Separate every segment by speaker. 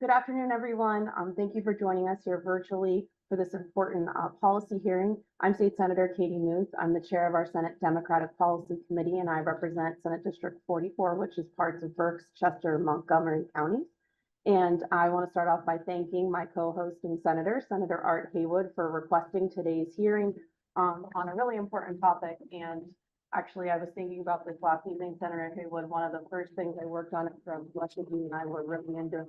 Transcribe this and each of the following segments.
Speaker 1: Good afternoon, everyone. Thank you for joining us here virtually for this important policy hearing. I'm State Senator Katie Muth. I'm the chair of our Senate Democratic Policy Committee, and I represent Senate District 44, which is parts of Berks, Chester, Montgomery counties. And I want to start off by thanking my co-hosting senator, Senator Art Haywood, for requesting today's hearing on a really important topic. And actually, I was thinking about this last evening, Senator Haywood. One of the first things I worked on from much of you and I were really into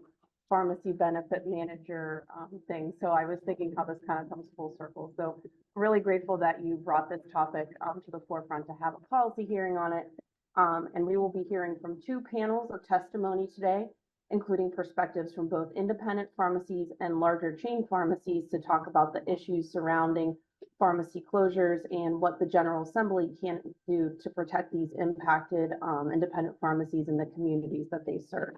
Speaker 1: pharmacy benefit manager thing. So I was thinking how this kind of comes full circle. So really grateful that you brought this topic to the forefront to have a policy hearing on it. And we will be hearing from two panels of testimony today, including perspectives from both independent pharmacies and larger chain pharmacies to talk about the issues surrounding pharmacy closures and what the General Assembly can do to protect these impacted independent pharmacies in the communities that they serve.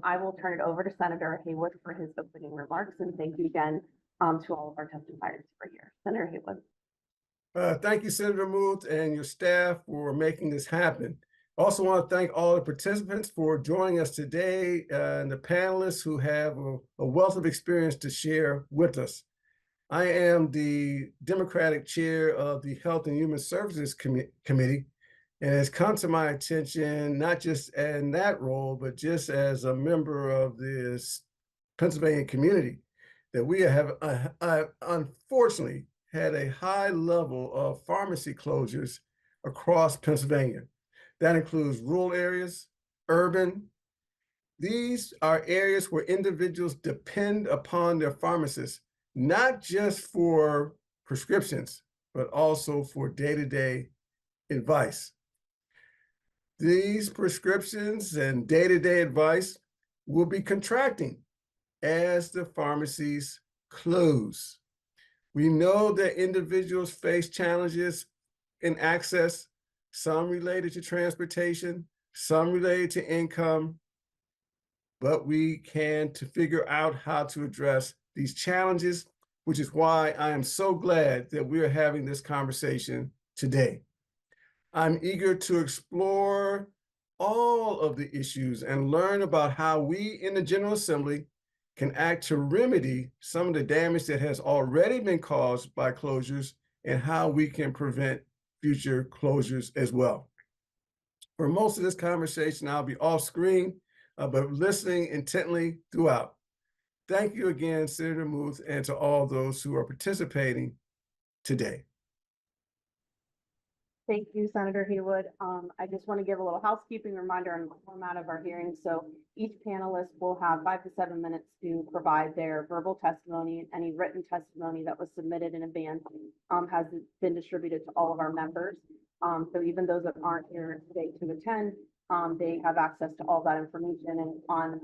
Speaker 1: I will turn it over to Senator Haywood for his opening remarks, and thank you again to all of our testifiers for here. Senator Haywood.
Speaker 2: Thank you, Senator Muth, and your staff for making this happen. Also want to thank all the participants for joining us today and the panelists who have a wealth of experience to share with us. I am the Democratic chair of the Health and Human Services Committee, and it's come to my attention, not just in that role, but just as a member of this Pennsylvania community, that we have unfortunately had a high level of pharmacy closures across Pennsylvania. That includes rural areas, urban. These are areas where individuals depend upon their pharmacists, not just for prescriptions, but also for day-to-day advice. These prescriptions and day-to-day advice will be contracting as the pharmacies close. We know that individuals face challenges in access, some related to transportation, some related to income, but we can figure out how to address these challenges, which is why I am so glad that we are having this conversation today. I'm eager to explore all of the issues and learn about how we in the General Assembly can act to remedy some of the damage that has already been caused by closures and how we can prevent future closures as well. For most of this conversation, I'll be off screen, but listening intently throughout. Thank you again, Senator Muth, and to all those who are participating today.
Speaker 1: Thank you, Senator Haywood. I just want to give a little housekeeping reminder on the format of our hearing. So each panelist will have 5 to 7 minutes to provide their verbal testimony. Any written testimony that was submitted in advance has been distributed to all of our members. So even those that aren't here today to attend, they have access to all that information. And on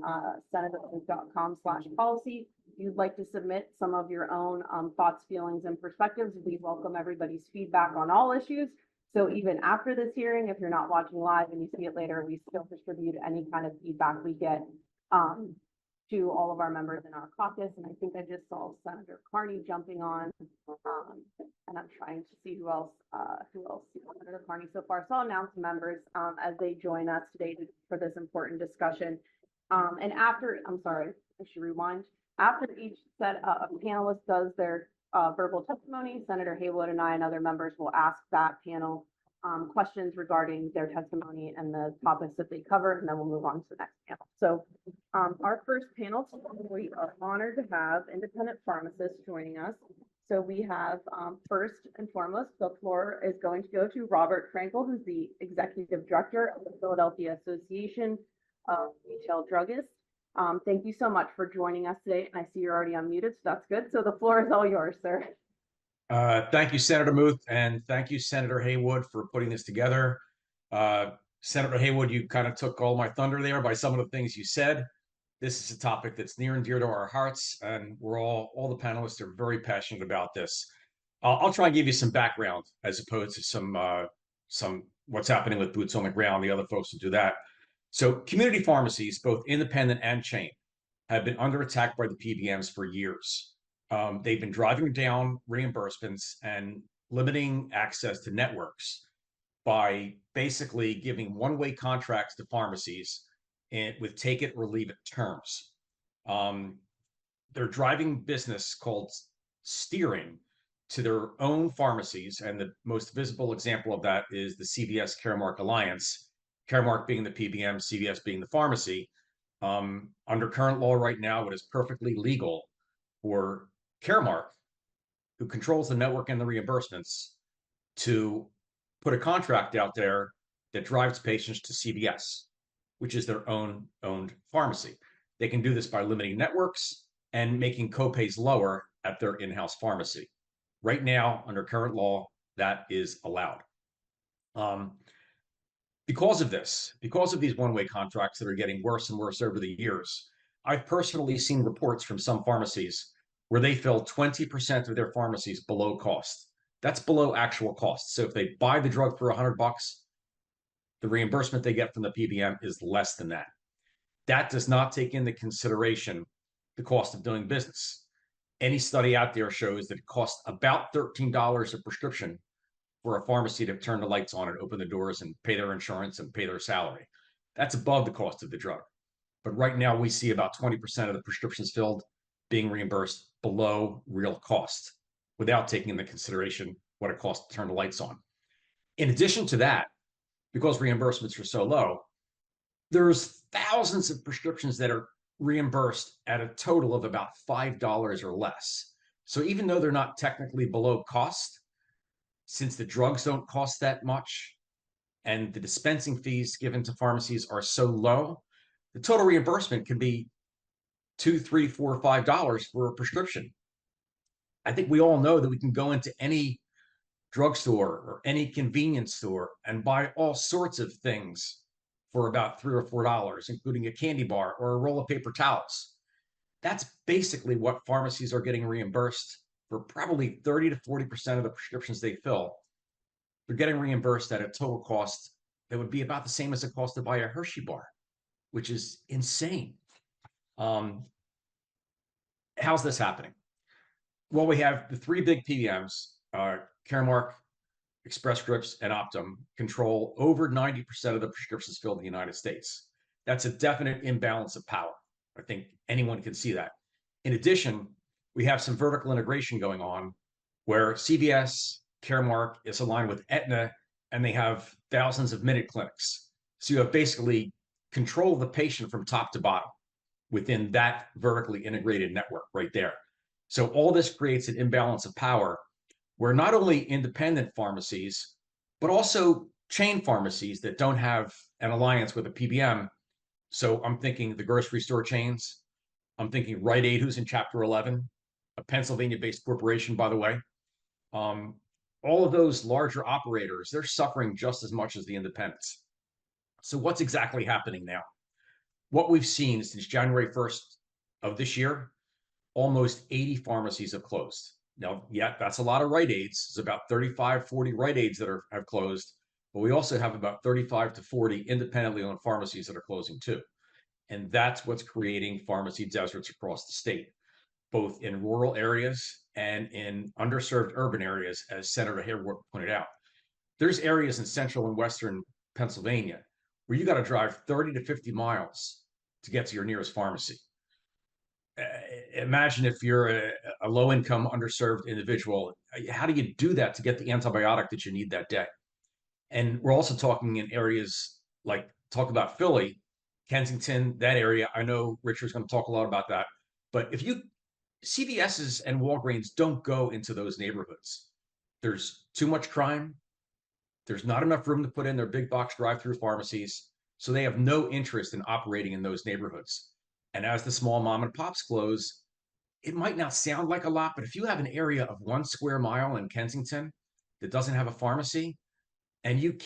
Speaker 1: senator.com/policy, if you'd like to submit some of your own thoughts, feelings, and perspectives, we welcome everybody's feedback on all issues. So even after this hearing, if you're not watching live and you see it later, we still distribute any kind of feedback we get to all of our members in our caucus. And I think I just saw Senator Carney jumping on, and I'm trying to see who else Senator Carney so far. So I'll announce members as they join us today for this important discussion. And after, I'm sorry, I should rewind. After each set of panelists does their verbal testimony, Senator Haywood and I and other members will ask that panel questions regarding their testimony and the topics that they covered, and then we'll move on to the next panel. So our first panel, we are honored to have independent pharmacists joining us. So we have first and foremost, the floor is going to go to Robert Frankel, who's the Executive Director of the Philadelphia Association of Retail Druggists. Thank you so much for joining us today. And I see you're already unmuted, so that's good. So the floor is all yours, sir.
Speaker 3: Thank you, Senator Muth, and thank you, Senator Haywood, for putting this together. Senator Haywood, you kind of took all my thunder there by some of the things you said. This is a topic that's near and dear to our hearts, and we're all the panelists are very passionate about this. I'll try and give you some background as opposed to some what's happening with boots on the ground. The other folks will do that. So community pharmacies, both independent and chain, have been under attack by the PBMs for years. They've been driving down reimbursements and limiting access to networks by basically giving one-way contracts to pharmacies with take it or leave it terms. They're driving business called steering to their own pharmacies. And the most visible example of that is the CVS Caremark Alliance, Caremark being the PBM, CVS being the pharmacy. Under current law right now, it is perfectly legal for Caremark, who controls the network and the reimbursements, to put a contract out there that drives patients to CVS, which is their own owned pharmacy. They can do this by limiting networks and making copays lower at their in-house pharmacy. Right now, under current law, that is allowed. Because of this, because of these one-way contracts that are getting worse and worse over the years, I've personally seen reports from some pharmacies where they fill 20% of their pharmacies below cost. That's below actual cost. So if they buy the drug for $100, the reimbursement they get from the PBM is less than that. That does not take into consideration the cost of doing business. Any study out there shows that it costs about $13 a prescription for a pharmacy to turn the lights on and open the doors and pay their insurance and pay their salary. That's above the cost of the drug. But right now we see about 20% of the prescriptions filled being reimbursed below real cost without taking into consideration what it costs to turn the lights on. In addition to that, because reimbursements are so low, there's thousands of prescriptions that are reimbursed at a total of about $5 or less. So even though they're not technically below cost, since the drugs don't cost that much and the dispensing fees given to pharmacies are so low, the total reimbursement can be $2, $3, $4, $5 for a prescription. I think we all know that we can go into any drugstore or any convenience store and buy all sorts of things for about $3 or $4, including a candy bar or a roll of paper towels. That's basically what pharmacies are getting reimbursed for. Probably 30 to 40% of the prescriptions they fill. They're getting reimbursed at a total cost that would be about the same as the cost to buy a Hershey bar, which is insane. How's this happening? Well, we have the three big PBMs, Caremark, Express Scripts, and Optum, control over 90% of the prescriptions filled in the United States. That's a definite imbalance of power. I think anyone can see that. In addition, we have some vertical integration going on where CVS, Caremark is aligned with Aetna, and they have thousands of minute clinics. So you have basically control of the patient from top to bottom within that vertically integrated network right there. So all this creates an imbalance of power where not only independent pharmacies, but also chain pharmacies that don't have an alliance with a PBM. So I'm thinking the grocery store chains. I'm thinking Rite Aid, who's in Chapter 11, a Pennsylvania-based corporation, by the way. All of those larger operators, they're suffering just as much as the independents. So what's exactly happening now? What we've seen since January 1st of this year, almost 80 pharmacies have closed. Now, yeah, that's a lot of Rite Aids. There's about 35, 40 Rite Aids that have closed, but we also have about 35 to 40 independently owned pharmacies that are closing too. And that's what's creating pharmacy deserts across the state, both in rural areas and in underserved urban areas, as Senator Haywood pointed out. There's areas in central and western Pennsylvania where you got to drive 30 to 50 miles to get to your nearest pharmacy. Imagine if you're a low-income, underserved individual, how do you do that to get the antibiotic that you need that day? And we're also talking in areas like, talk about Philly, Kensington, that area. I know Richard's going to talk a lot about that. But if you, CVS's and Walgreens don't go into those neighborhoods. There's too much crime. There's not enough room to put in their big box drive-through pharmacies. So they have no interest in operating in those neighborhoods. And as the small mom and pops close, it might not sound like a lot, but if you have an area of 1 square mile in Kensington that doesn't have a pharmacy, and you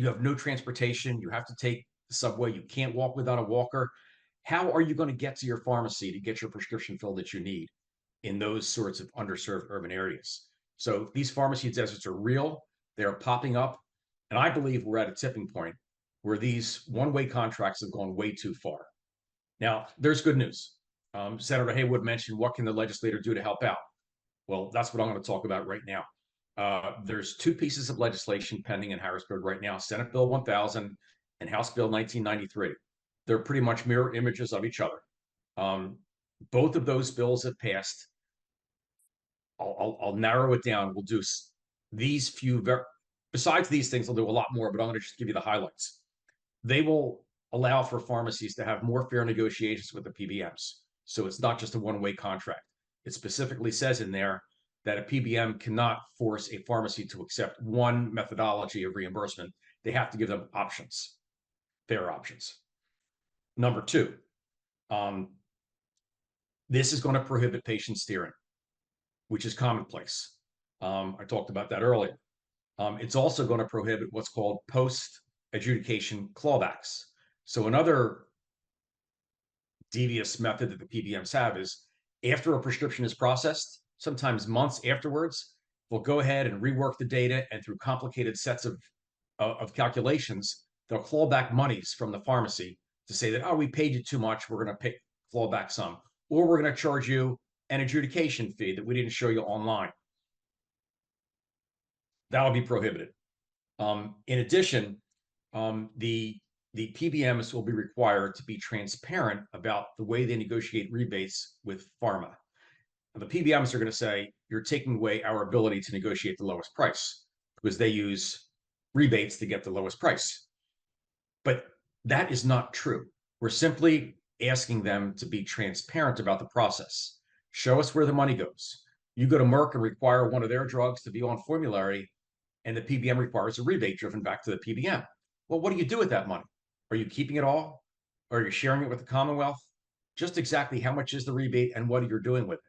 Speaker 3: have no transportation, you have to take the subway, you can't walk without a walker, how are you going to get to your pharmacy to get your prescription filled that you need in those sorts of underserved urban areas? So these pharmacy deserts are real, they are popping up, and I believe we're at a tipping point where these one-way contracts have gone way too far. Now, there's good news. Senator Haywood mentioned, what can the legislator do to help out? Well, that's what I'm going to talk about right now. There's two pieces of legislation pending in Harrisburg right now, Senate Bill 1000 and House Bill 1993. They're pretty much mirror images of each other. Both of those bills have passed. I'll narrow it down. We'll do these few, besides these things, I'll do a lot more, but I'm going to just give you the highlights. They will allow for pharmacies to have more fair negotiations with the PBMs. So it's not just a one-way contract. It specifically says in there that a PBM cannot force a pharmacy to accept one methodology of reimbursement. They have to give them options, fair options. Number two, this is going to prohibit patient steering, which is commonplace. I talked about that earlier. It's also going to prohibit what's called post-adjudication clawbacks. So another devious method that the PBMs have is after a prescription is processed, sometimes months afterwards, they'll go ahead and rework the data, and through complicated sets of calculations, they'll claw back monies from the pharmacy to say that, oh, we paid you too much, we're going to claw back some, or we're going to charge you an adjudication fee that we didn't show you online. That will be prohibited. In addition, the PBMs will be required to be transparent about the way they negotiate rebates with pharma. And the PBMs are going to say, you're taking away our ability to negotiate the lowest price because they use rebates to get the lowest price. But that is not true. We're simply asking them to be transparent about the process. Show us where the money goes. You go to Merck and require one of their drugs to be on formulary, and the PBM requires a rebate driven back to the PBM. Well, what do you do with that money? Are you keeping it all? Or are you sharing it with the Commonwealth? Just exactly how much is the rebate and what you're doing with it.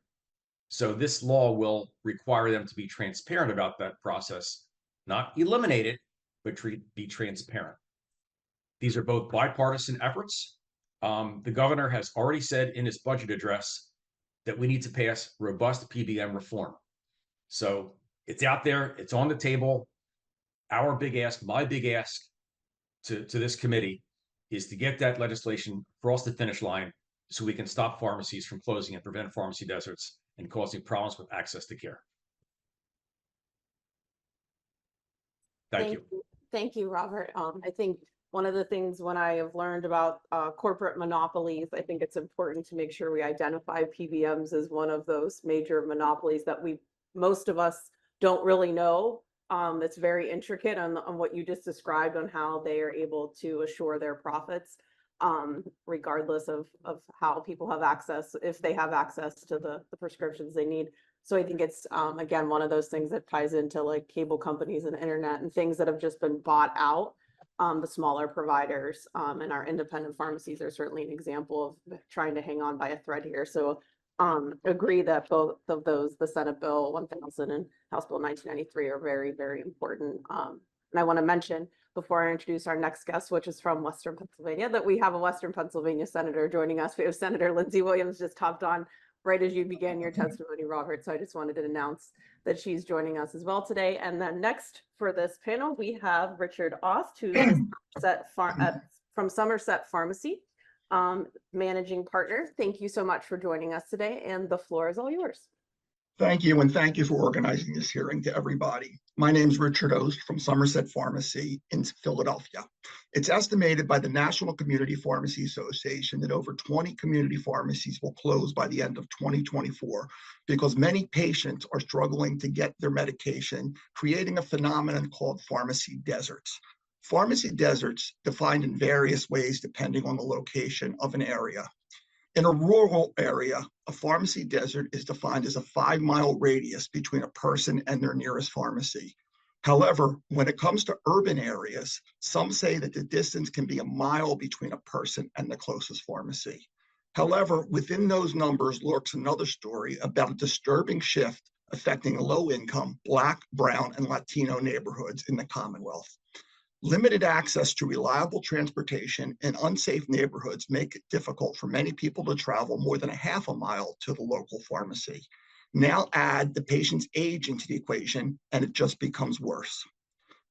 Speaker 3: So this law will require them to be transparent about that process, not eliminate it, but be transparent. These are both bipartisan efforts. The governor has already said in his budget address that we need to pass robust PBM reform. So it's out there, it's on the table. Our big ask, my big ask to this committee is to get that legislation across the finish line so we can stop pharmacies from closing and prevent pharmacy deserts and causing problems with access to care. Thank you.
Speaker 1: Thank you, Robert. I think one of the things when I have learned about corporate monopolies, I think it's important to make sure we identify PBMs as one of those major monopolies that most of us don't really know. It's very intricate on what you just described on how they are able to assure their profits, regardless of how people have access, if they have access to the prescriptions they need. So I think it's, again, one of those things that ties into like cable companies and internet and things that have just been bought out. The smaller providers and our independent pharmacies are certainly an example of trying to hang on by a thread here. So agree that both of those, the Senate Bill 1000 and House Bill 1993, are very, very important. And I want to mention before I introduce our next guest, which is from Western Pennsylvania, that we have a Western Pennsylvania senator joining us. We have Senator Lindsey Williams just hopped on right as you began your testimony, Robert. So I just wanted to announce that she's joining us as well today. And then next for this panel, we have Richard Ost, who is from Somerset Pharmacy, managing partner. Thank you so much for joining us today, and the floor is all yours.
Speaker 4: Thank you, and thank you for organizing this hearing to everybody. My name is Richard Ost from Somerset Pharmacy in Philadelphia. It's estimated by the National Community Pharmacy Association that over 20 community pharmacies will close by the end of 2024 because many patients are struggling to get their medication, creating a phenomenon called pharmacy deserts. Pharmacy deserts defined in various ways depending on the location of an area. In a rural area, a pharmacy desert is defined as a 5-mile radius between a person and their nearest pharmacy. However, when it comes to urban areas, some say that the distance can be a mile between a person and the closest pharmacy. However, within those numbers lurks another story about a disturbing shift affecting low-income Black, Brown, and Latino neighborhoods in the Commonwealth. Limited access to reliable transportation in unsafe neighborhoods make it difficult for many people to travel more than a half a mile to the local pharmacy. Now add the patient's age into the equation, and it just becomes worse.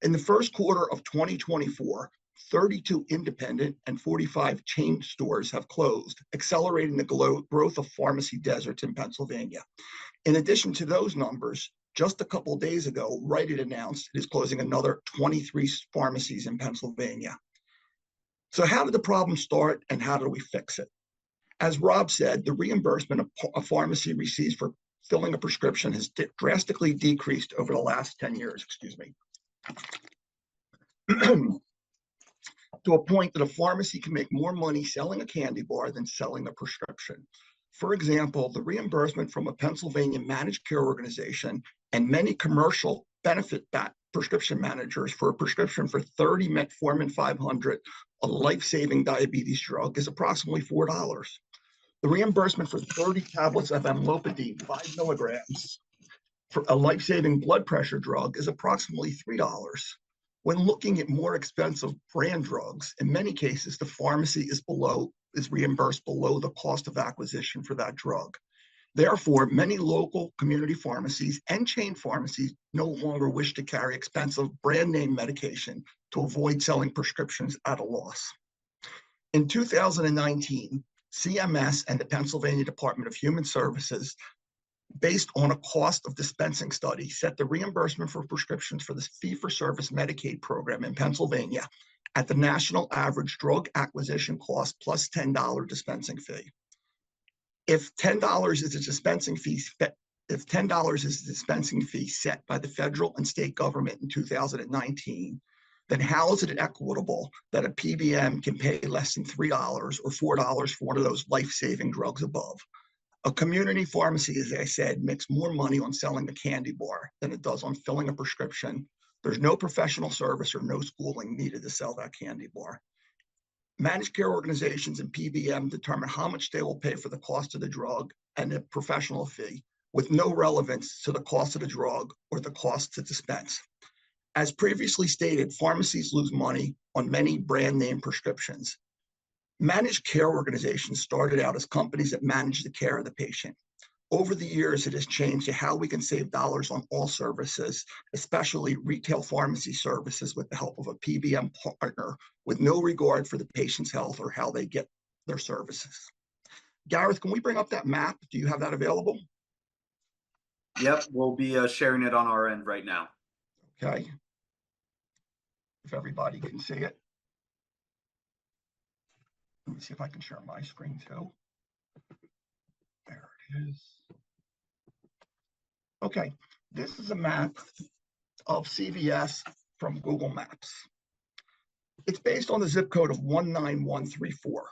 Speaker 4: In the first quarter of 2024, 32 independent and 45 chain stores have closed, accelerating the growth of pharmacy deserts in Pennsylvania. In addition to those numbers, just a couple of days ago, Rite Aid announced it is closing another 23 pharmacies in Pennsylvania. So how did the problem start and how do we fix it? As Rob said, the reimbursement a pharmacy receives for filling a prescription has drastically decreased over the last 10 years, excuse me. To a point that a pharmacy can make more money selling a candy bar than selling a prescription. For example, the reimbursement from a Pennsylvania managed care organization and many commercial benefit prescription managers for a prescription for 30 metformin 500, a life-saving diabetes drug, is approximately $4. The reimbursement for 30 tablets of amlodipine, 5 milligrams, for a life-saving blood pressure drug is approximately $3. When looking at more expensive brand drugs, in many cases, the pharmacy is reimbursed below the cost of acquisition for that drug. Therefore, many local community pharmacies and chain pharmacies no longer wish to carry expensive brand name medication to avoid selling prescriptions at a loss. In 2019, CMS and the Pennsylvania Department of Human Services, based on a cost of dispensing study, set the reimbursement for prescriptions for the fee-for-service Medicaid program in Pennsylvania at the national average drug acquisition cost plus $10 dispensing fee. If $10 is the dispensing fee, set by the federal and state government in 2019, then how is it equitable that a PBM can pay less than $3 or $4 for one of those life-saving drugs above? A community pharmacy, as I said, makes more money on selling a candy bar than it does on filling a prescription. There's no professional service or no schooling needed to sell that candy bar. Managed care organizations and PBM determine how much they will pay for the cost of the drug and the professional fee, with no relevance to the cost of the drug or the cost to dispense. As previously stated, pharmacies lose money on many brand name prescriptions. Managed care organizations started out as companies that manage the care of the patient. Over the years, it has changed to how we can save dollars on all services, especially retail pharmacy services, with the help of a PBM partner with no regard for the patient's health or how they get their services. Gareth, can we bring up that map? Do you have that available?
Speaker 5: Yep, we'll be sharing it on our end right now.
Speaker 4: Okay. If everybody can see it. Let me see if I can share my screen too. There it is. Okay, this is a map of CVS from Google Maps. It's based on the zip code of 19134.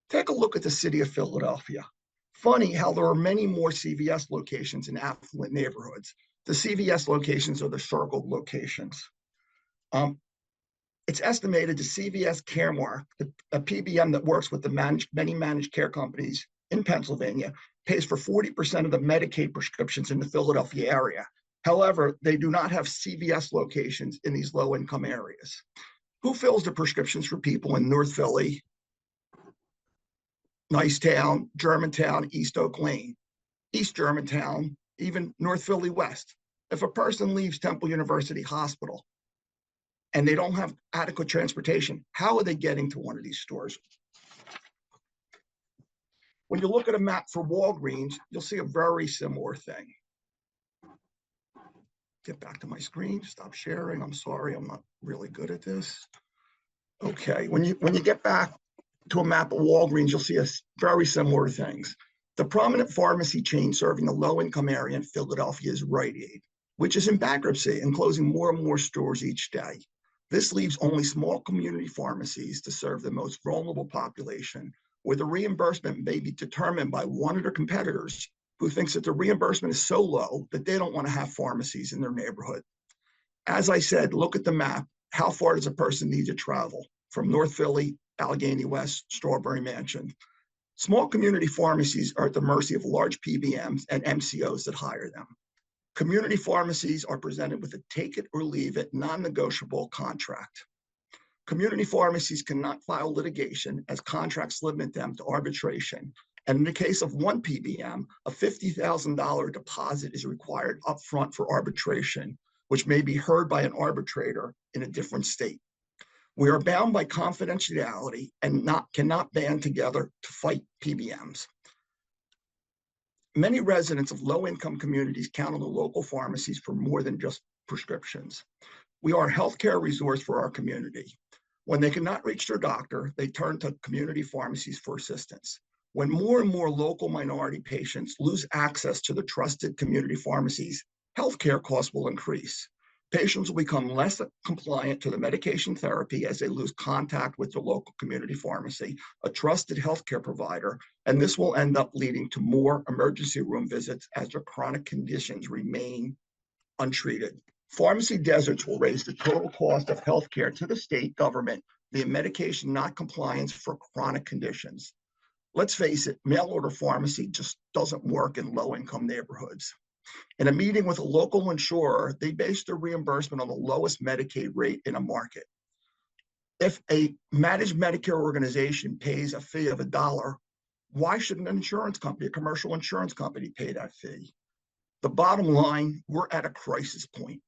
Speaker 4: Take a look at the city of Philadelphia. Funny how there are many more CVS locations in affluent neighborhoods. The CVS locations are the circled locations. It's estimated the CVS Caremark, a PBM that works with the many managed care companies in Pennsylvania, pays for 40% of the Medicaid prescriptions in the Philadelphia area. However, they do not have CVS locations in these low-income areas. Who fills the prescriptions for people in North Philly, Nicetown, Germantown, East Oak Lane, East Germantown, even North Philly West? If a person leaves Temple University Hospital and they don't have adequate transportation, how are they getting to one of these stores? When you look at a map for Walgreens, you'll see a very similar thing. Get back to my screen, stop sharing. I'm sorry, I'm not really good at this. Okay, when you get back to a map of Walgreens, you'll see very similar things. The prominent pharmacy chain serving the low-income area in Philadelphia is Rite Aid, which is in bankruptcy and closing more and more stores each day. This leaves only small community pharmacies to serve the most vulnerable population, where the reimbursement may be determined by one of their competitors who thinks that the reimbursement is so low that they don't want to have pharmacies in their neighborhood. As I said, look at the map. How far does a person need to travel from North Philly, Allegheny West, Strawberry Mansion? Small community pharmacies are at the mercy of large PBMs and MCOs that hire them. Community pharmacies are presented with a take it or leave it non-negotiable contract. Community pharmacies cannot file litigation as contracts limit them to arbitration. And in the case of one PBM, a $50,000 deposit is required upfront for arbitration, which may be heard by an arbitrator in a different state. We are bound by confidentiality and cannot band together to fight PBMs. Many residents of low-income communities count on the local pharmacies for more than just prescriptions. We are a healthcare resource for our community. When they cannot reach their doctor, they turn to community pharmacies for assistance. When more and more local minority patients lose access to the trusted community pharmacies, healthcare costs will increase. Patients will become less compliant to the medication therapy as they lose contact with the local community pharmacy, a trusted healthcare provider, and this will end up leading to more emergency room visits as their chronic conditions remain untreated. Pharmacy deserts will raise the total cost of healthcare to the state government via medication not compliance for chronic conditions. Let's face it, mail order pharmacy just doesn't work in low-income neighborhoods. In a meeting with a local insurer, they based their reimbursement on the lowest Medicaid rate in a market. If a managed Medicare organization pays a fee of $1, why shouldn't an insurance company, a commercial insurance company, pay that fee? The bottom line, we're at a crisis point.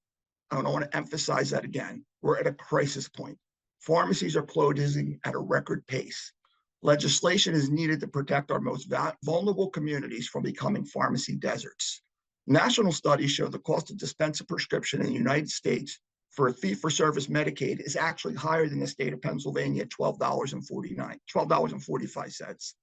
Speaker 4: I want to emphasize that again. We're at a crisis point. Pharmacies are closing at a record pace. Legislation is needed to protect our most vulnerable communities from becoming pharmacy deserts. National studies show the cost to dispense a prescription in the United States for a fee-for-service Medicaid is actually higher than the state of Pennsylvania at $12.45.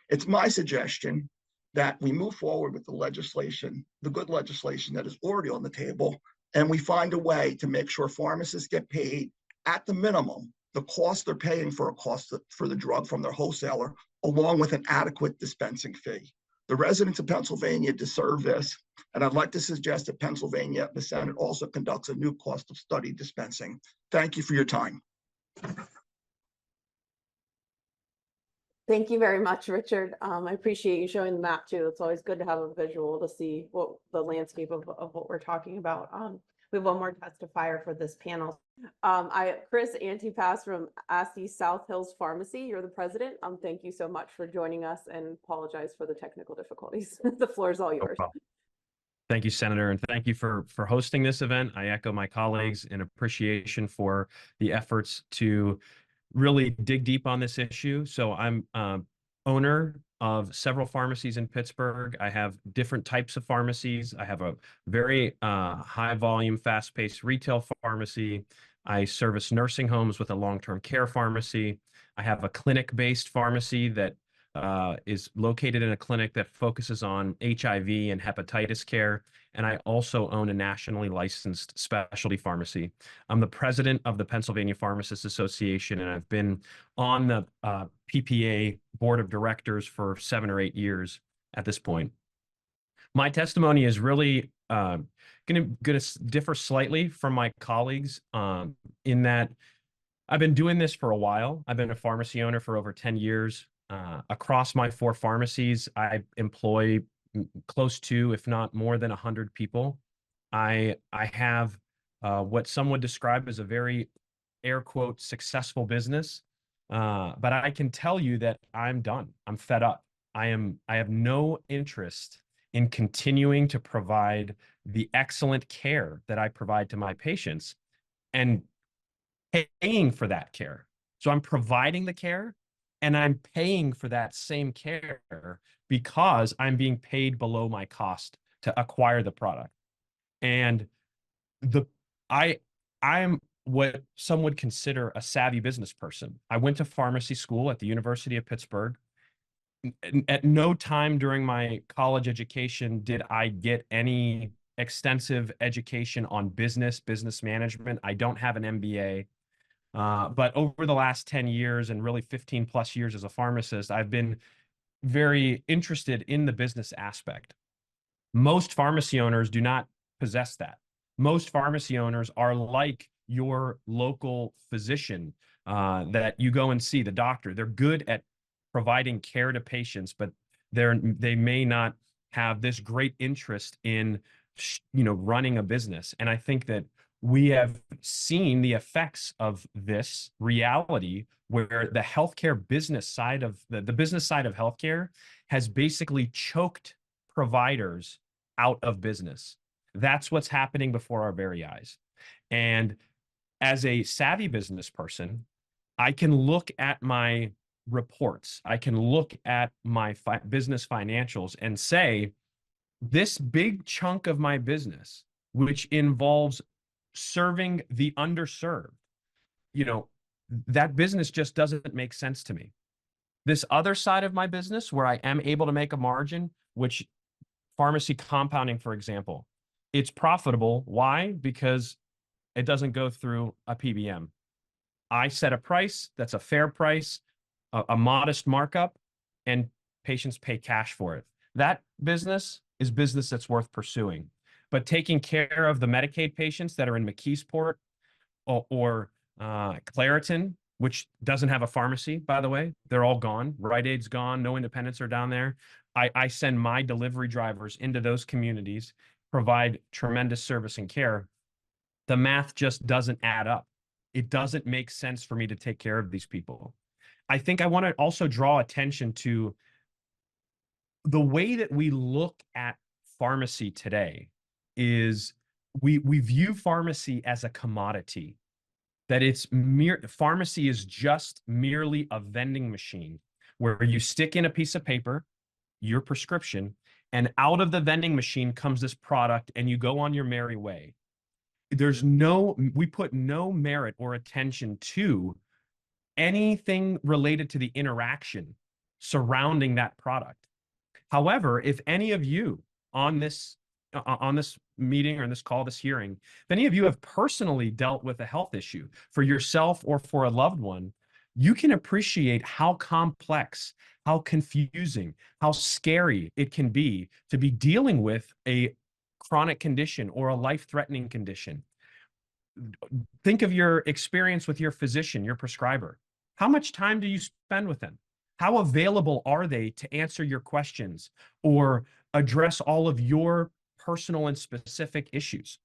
Speaker 4: It's my suggestion that we move forward with the legislation, the good legislation that is already on the table, and we find a way to make sure pharmacists get paid at the minimum the cost they're paying for a cost for the drug from their wholesaler, along with an adequate dispensing fee. The residents of Pennsylvania deserve this, and I'd like to suggest that Pennsylvania, the Senate also conducts a new cost of study dispensing. Thank you for your time.
Speaker 1: Thank you very much, Richard. I appreciate you showing the map too. It's always good to have a visual to see what the landscape of what we're talking about. We have one more testifier for this panel. Chris Antipas from ASCI South Hills Pharmacy. You're the president. Thank you so much for joining us and apologize for the technical difficulties. The floor is all yours.
Speaker 6: No problem. Thank you, Senator, and thank you for hosting this event. I echo my colleagues in appreciation for the efforts to really dig deep on this issue. So I'm owner of several pharmacies in Pittsburgh. I have different types of pharmacies. I have a very high volume, fast-paced retail pharmacy. I service nursing homes with a long-term care pharmacy. I have a clinic-based pharmacy that is located in a clinic that focuses on HIV and hepatitis care. And I also own a nationally licensed specialty pharmacy. I'm the president of the Pennsylvania Pharmacists Association, and I've been on the PPA board of directors for 7 or 8 years at this point. My testimony is really going to differ slightly from my colleagues in that I've been doing this for a while. I've been a pharmacy owner for over 10 years. Across my 4 pharmacies, I employ close to, if not more than 100 people. I have what some would describe as a very air quote successful business, but I can tell you that I'm done. I'm fed up. I have no interest in continuing to provide the excellent care that I provide to my patients and paying for that care. So I'm providing the care, and I'm paying for that same care because I'm being paid below my cost to acquire the product. And I'm what some would consider a savvy business person. I went to pharmacy school at the University of Pittsburgh. At no time during my college education did I get any extensive education on business management. I don't have an MBA. But over the last 10 years and really 15 plus years as a pharmacist, I've been very interested in the business aspect. Most pharmacy owners do not possess that. Most pharmacy owners are like your local physician that you go and see, the doctor. They're good at providing care to patients, but they may not have this great interest in running a business. And I think that we have seen the effects of this reality where the healthcare business side of the business side of healthcare has basically choked providers out of business. That's what's happening before our very eyes. And as a savvy business person, I can look at my reports. I can look at my business financials and say, this big chunk of my business, which involves serving the underserved, that business just doesn't make sense to me. This other side of my business where I am able to make a margin, which pharmacy compounding, for example, it's profitable. Why? Because it doesn't go through a PBM. I set a price that's a fair price, a modest markup, and patients pay cash for it. That business is business that's worth pursuing. But taking care of the Medicaid patients that are in McKeesport or Clariton, which doesn't have a pharmacy, by the way, they're all gone. Rite Aid's gone. No independents are down there. I send my delivery drivers into those communities, provide tremendous service and care. The math just doesn't add up. It doesn't make sense for me to take care of these people. I think I want to also draw attention to the way that we look at pharmacy today is we view pharmacy as a commodity, that pharmacy is just merely a vending machine where you stick in a piece of paper, your prescription, and out of the vending machine comes this product and you go on your merry way. We put no merit or attention to anything related to the interaction surrounding that product. However, if any of you on this meeting or in this call, this hearing, if any of you have personally dealt with a health issue for yourself or for a loved one, you can appreciate how complex, how confusing, how scary it can be to be dealing with a chronic condition or a life-threatening condition. Think of your experience with your physician, your prescriber. How much time do you spend with them? How available are they to answer your questions or address all of your personal and specific issues?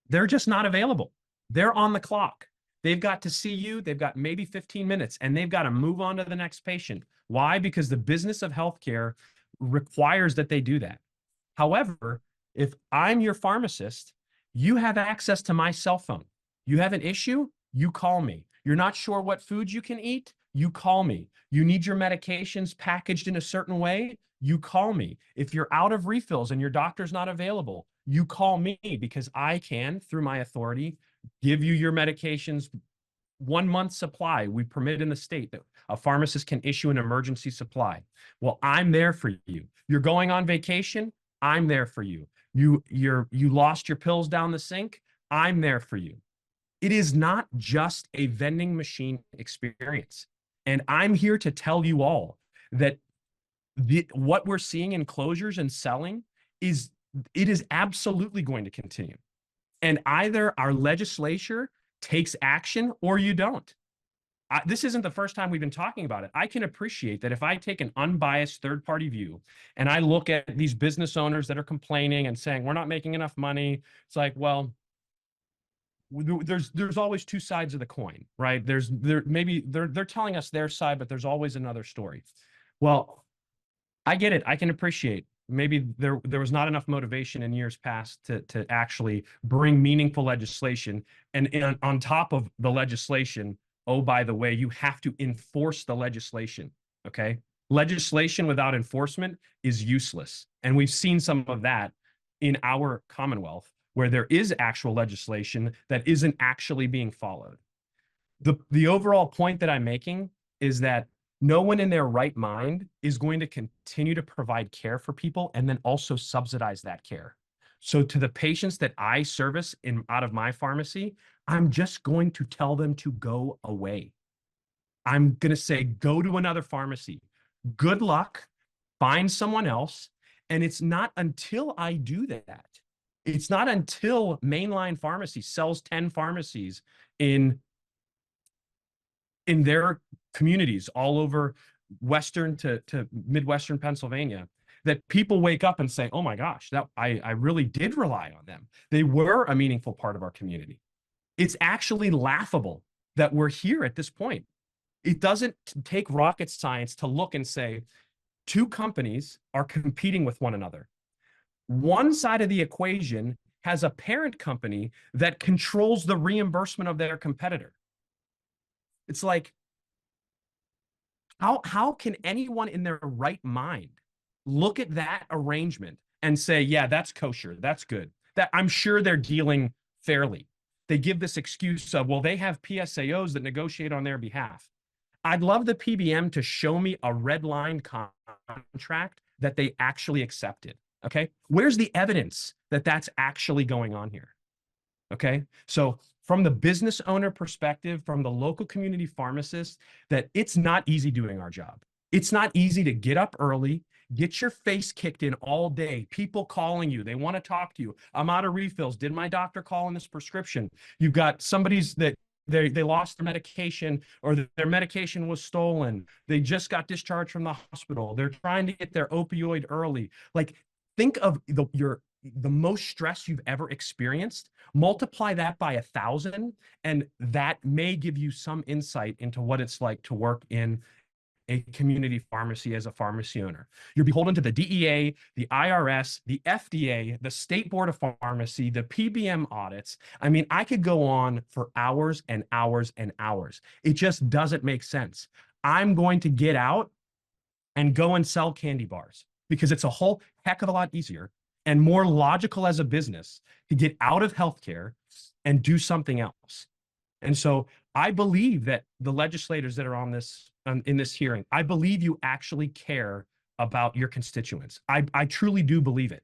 Speaker 6: They're just not available. They're on the clock. They've got to see you. They've got maybe 15 minutes and they've got to move on to the next patient. Why? Because the business of healthcare requires that they do that. However, if I'm your pharmacist, you have access to my cell phone. You have an issue, you call me. You're not sure what foods you can eat, you call me. You need your medications packaged in a certain way, you call me. If you're out of refills and your doctor's not available, you call me because I can, through my authority, give you your medications 1 month supply. We permit in the state that a pharmacist can issue an emergency supply. Well, I'm there for you. You're going on vacation, I'm there for you. You lost your pills down the sink, I'm there for you. It is not just a vending machine experience. And I'm here to tell you all that what we're seeing in closures and selling is absolutely going to continue. And either our legislature takes action or you don't. This isn't the first time we've been talking about it. I can appreciate that if I take an unbiased third-party view and I look at these business owners that are complaining and saying, we're not making enough money. It's like, well, there's always two sides of the coin, right? They're telling us their side, but there's always another story. Well, I get it. I can appreciate maybe there was not enough motivation in years past to actually bring meaningful legislation. And on top of the legislation, oh, by the way, you have to enforce the legislation, okay? Legislation without enforcement is useless. And we've seen some of that in our Commonwealth, where there is actual legislation that isn't actually being followed. The overall point that I'm making is that no one in their right mind is going to continue to provide care for people and then also subsidize that care. So to the patients that I service out of my pharmacy, I'm just going to tell them to go away. I'm going to say, go to another pharmacy. Good luck, find someone else. And it's not until I do that, it's not until Mainline Pharmacy sells 10 pharmacies in their communities all over Western to Midwestern Pennsylvania, that people wake up and say, oh my gosh, that I really did rely on them. They were a meaningful part of our community. It's actually laughable that we're here at this point. It doesn't take rocket science to look and say, two companies are competing with one another. One side of the equation has a parent company that controls the reimbursement of their competitor. It's like, how can anyone in their right mind look at that arrangement and say, yeah, that's kosher, that's good, that I'm sure they're dealing fairly? They give this excuse of, well, they have PSAOs that negotiate on their behalf. I'd love the PBM to show me a red line contract that they actually accepted. Okay. Where's the evidence that that's actually going on here? Okay. So from the business owner perspective, from the local community pharmacist, that it's not easy doing our job. It's not easy to get up early, get your face kicked in all day, people calling you, they want to talk to you. I'm out of refills. Did my doctor call in this prescription? You've got somebody's that they lost their medication, or their medication was stolen. They just got discharged from the hospital. They're trying to get their opioid early. Like, think of the most stress you've ever experienced, multiply that by 1,000, and that may give you some insight into what it's like to work in a community pharmacy as a pharmacy owner. You're beholden to the DEA, the IRS, the FDA, the State Board of Pharmacy, the PBM audits. I mean, I could go on for hours and hours and hours. It just doesn't make sense. I'm going to get out and go and sell candy bars because it's a whole heck of a lot easier and more logical as a business to get out of healthcare and do something else. And so I believe that the legislators that are on this in this hearing, I believe you actually care about your constituents. I truly do believe it.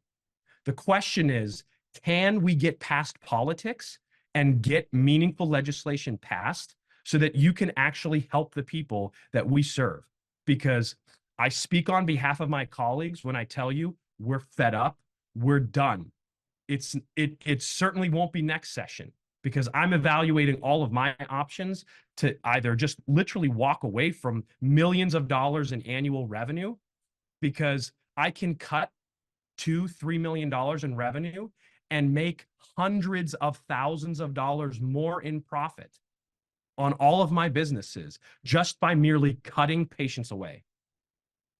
Speaker 6: The question is, can we get past politics and get meaningful legislation passed so that you can actually help the people that we serve? Because I speak on behalf of my colleagues when I tell you we're fed up, we're done. It certainly won't be next session, because I'm evaluating all of my options to either just literally walk away from millions of dollars in annual revenue, because I can cut $2-3 million in revenue and make hundreds of thousands of dollars more in profit on all of my businesses just by merely cutting patients away.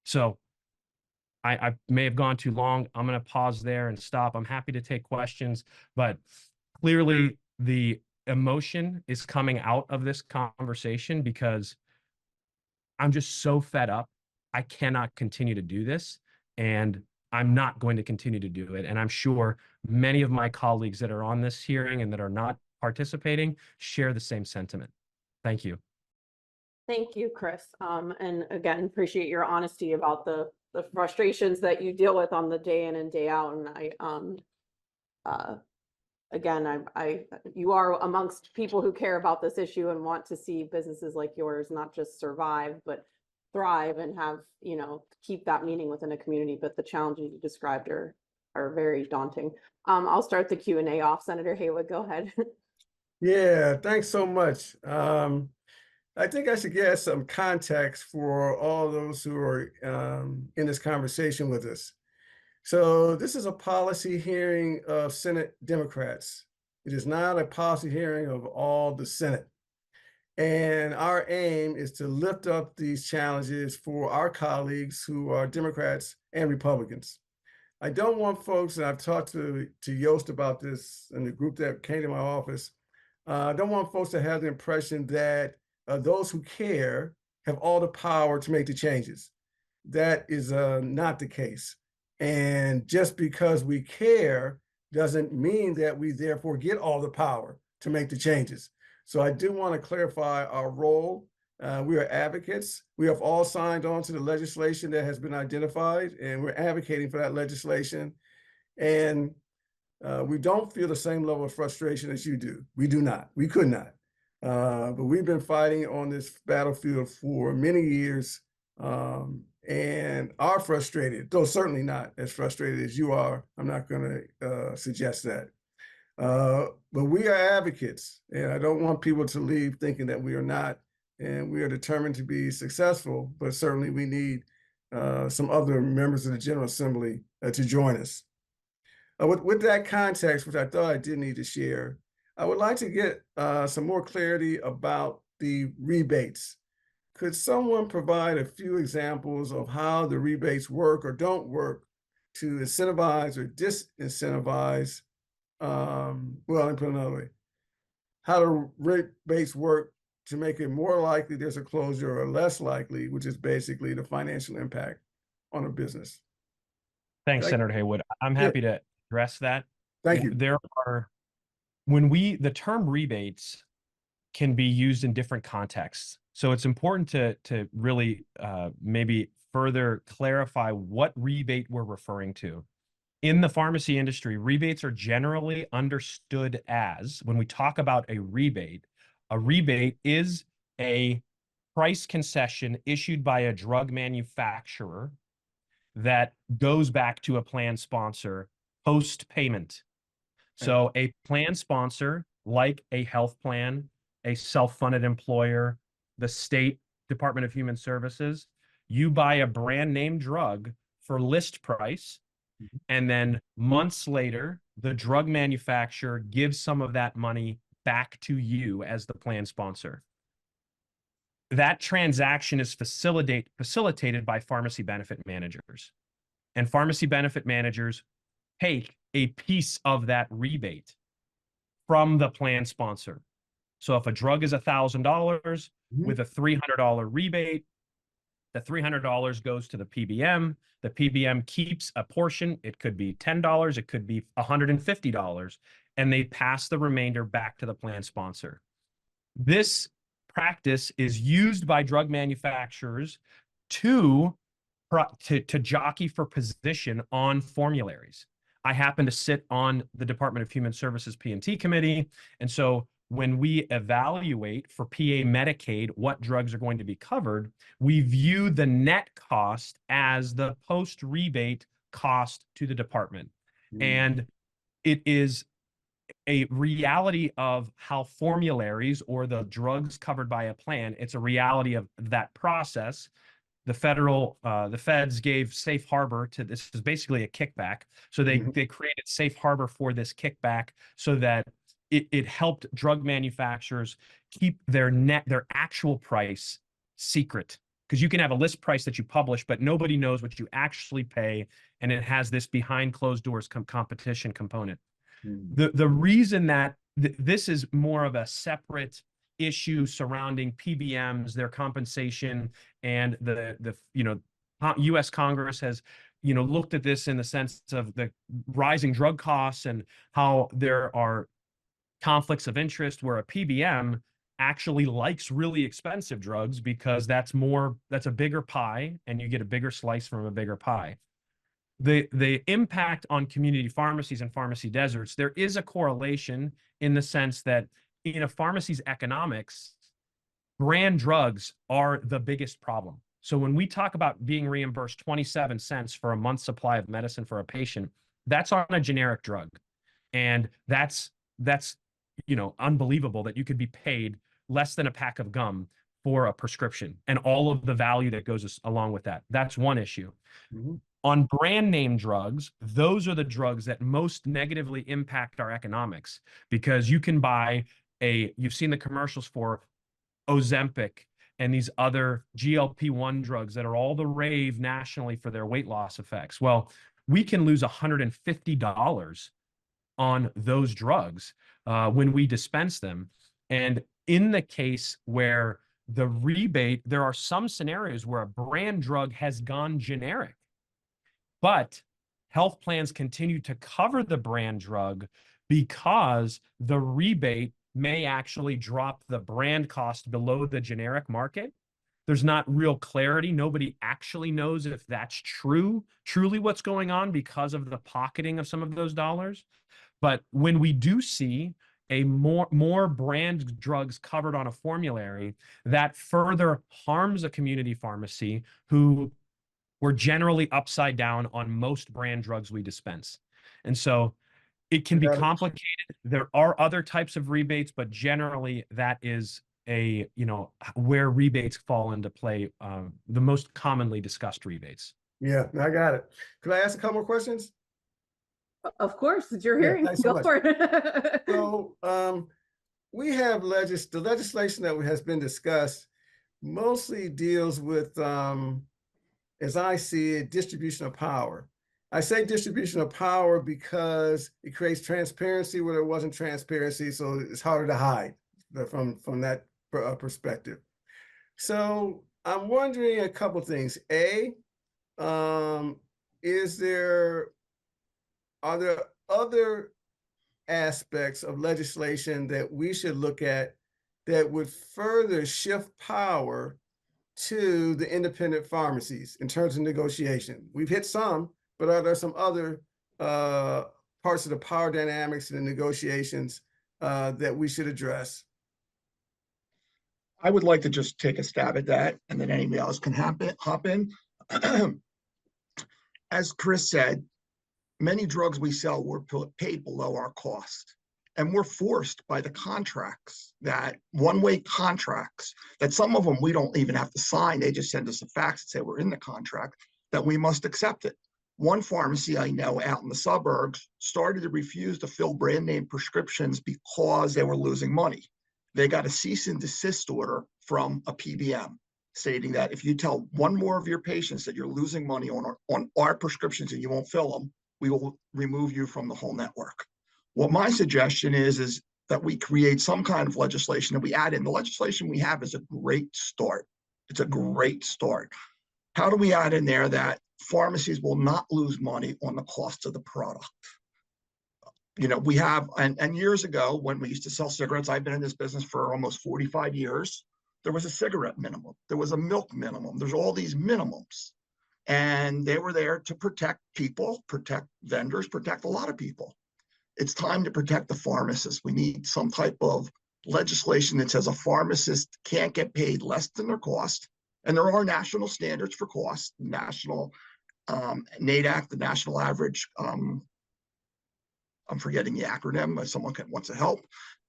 Speaker 6: So I may have gone too long. I'm going to pause there and stop. I'm happy to take questions, but clearly the emotion is coming out of this conversation because I'm just so fed up. I cannot continue to do this, and I'm not going to continue to do it. And I'm sure many of my colleagues that are on this hearing and that are not participating share the same sentiment. Thank you.
Speaker 1: Thank you, Chris. And again, appreciate your honesty about the frustrations that you deal with on the day in and day out. And again, you are amongst people who care about this issue and want to see businesses like yours not just survive, but thrive and have, keep that meaning within a community. But the challenges you described are very daunting. I'll start the Q&A off. Senator Haywood, go ahead.
Speaker 2: Yeah, thanks so much. I think I should get some context for all those who are in this conversation with us. So this is a policy hearing of Senate Democrats. It is not a policy hearing of all the Senate. And our aim is to lift up these challenges for our colleagues who are Democrats and Republicans. I don't want folks, and I've talked to Yost about this and the group that came to my office, I don't want folks to have the impression that those who care have all the power to make the changes. That is not the case. And just because we care doesn't mean that we therefore get all the power to make the changes. So I do want to clarify our role. We are advocates. We have all signed on to the legislation that has been identified, and we're advocating for that legislation. And we don't feel the same level of frustration as you do. We do not. We could not. But we've been fighting on this battlefield for many years and are frustrated, though certainly not as frustrated as you are. I'm not going to suggest that. But we are advocates, and I don't want people to leave thinking that we are not. And we are determined to be successful, but certainly we need some other members of the General Assembly to join us. With that context, which I thought I did need to share, I would like to get some more clarity about the rebates. Could someone provide a few examples of how the rebates work or don't work to incentivize or disincentivize, well, let me put it another way, how the rebates work to make it more likely there's a closure or less likely, which is basically the financial impact on a business.
Speaker 6: Thanks, Senator Haywood. I'm happy to address that.
Speaker 2: Thank you.
Speaker 6: There are, the term rebates can be used in different contexts. So it's important to really maybe further clarify what rebate we're referring to. In the pharmacy industry, rebates are generally understood as, when we talk about a rebate is a price concession issued by a drug manufacturer that goes back to a plan sponsor post-payment. So a plan sponsor, like a health plan, a self-funded employer, the state Department of Human Services, you buy a brand name drug for list price, and then months later, the drug manufacturer gives some of that money back to you as the plan sponsor. That transaction is facilitated by pharmacy benefit managers. And pharmacy benefit managers take a piece of that rebate from the plan sponsor. So if a drug is $1,000 with a $300 rebate, the $300 goes to the PBM. The PBM keeps a portion. It could be $10, it could be $150, and they pass the remainder back to the plan sponsor. This practice is used by drug manufacturers to jockey for position on formularies. I happen to sit on the Department of Human Services P&T committee, and so when we evaluate for PA Medicaid what drugs are going to be covered, we view the net cost as the post-rebate cost to the department. And it is a reality of how formularies or the drugs covered by a plan, it's a reality of that process. The feds gave safe harbor to this. Is basically a kickback. So they created safe harbor for this kickback so that it helped drug manufacturers keep their actual price secret, because you can have a list price that you publish, but nobody knows what you actually pay, and it has this behind closed doors competition component. The reason that this is more of a separate issue surrounding PBMs, their compensation, and the U.S. Congress has looked at this in the sense of the rising drug costs and how there are conflicts of interest where a PBM actually likes really expensive drugs because that's a bigger pie and you get a bigger slice from a bigger pie. The impact on community pharmacies and pharmacy deserts, there is a correlation in the sense that in a pharmacy's economics, brand drugs are the biggest problem. So when we talk about being reimbursed 27 cents for a month's supply of medicine for a patient, that's on a generic drug. And that's unbelievable that you could be paid less than a pack of gum for a prescription and all of the value that goes along with that. That's one issue. On brand name drugs, those are the drugs that most negatively impact our economics, because you can buy you've seen the commercials for Ozempic and these other GLP-1 drugs that are all the rave nationally for their weight loss effects. Well, we can lose $150 on those drugs when we dispense them. And in the case where the rebate, there are some scenarios where a brand drug has gone generic, but health plans continue to cover the brand drug because the rebate may actually drop the brand cost below the generic market. There's not real clarity. Nobody actually knows if that's truly what's going on because of the pocketing of some of those dollars. But when we do see a more brand drugs covered on a formulary, that further harms a community pharmacy who were generally upside down on most brand drugs we dispense. And so it can be complicated. There are other types of rebates, but generally that is where rebates fall into play, the most commonly discussed rebates.
Speaker 2: Yeah, I got it. Could I ask a couple more questions?
Speaker 1: Of course, it's your hearing.
Speaker 2: Thanks so
Speaker 1: Go
Speaker 2: much.
Speaker 1: for it.
Speaker 2: So we have the legislation that has been discussed mostly deals with, as I see it, distribution of power. I say distribution of power because it creates transparency where there wasn't transparency, so it's harder to hide from that perspective. So I'm wondering a couple things. Are there other aspects of legislation that we should look at that would further shift power to the independent pharmacies in terms of negotiation? We've hit some, but are there some other parts of the power dynamics and the negotiations that we should address?
Speaker 4: I would like to just take a stab at that, and then anybody else can hop in. As Chris said, many drugs we sell were paid below our cost. And we're forced by the contracts, that one-way contracts, that some of them we don't even have to sign. They just send us a fax and say we're in the contract, that we must accept it. One pharmacy I know out in the suburbs started to refuse to fill brand name prescriptions because they were losing money. They got a cease and desist order from a PBM stating that if you tell one more of your patients that you're losing money on our prescriptions and you won't fill them, we will remove you from the whole network. What my suggestion is that we create some kind of legislation that we add in. The legislation we have is a great start. It's a great start. How do we add in there that pharmacies will not lose money on the cost of the product? You know, we have, and years ago when we used to sell cigarettes, I've been in this business for almost 45 years. There was a cigarette minimum. There was a milk minimum. There's all these minimums. And they were there to protect people, protect vendors, protect a lot of people. It's time to protect the pharmacists. We need some type of legislation that says a pharmacist can't get paid less than their cost. And there are national standards for cost, national NADAC, the national average. I'm forgetting the acronym, if someone wants to help.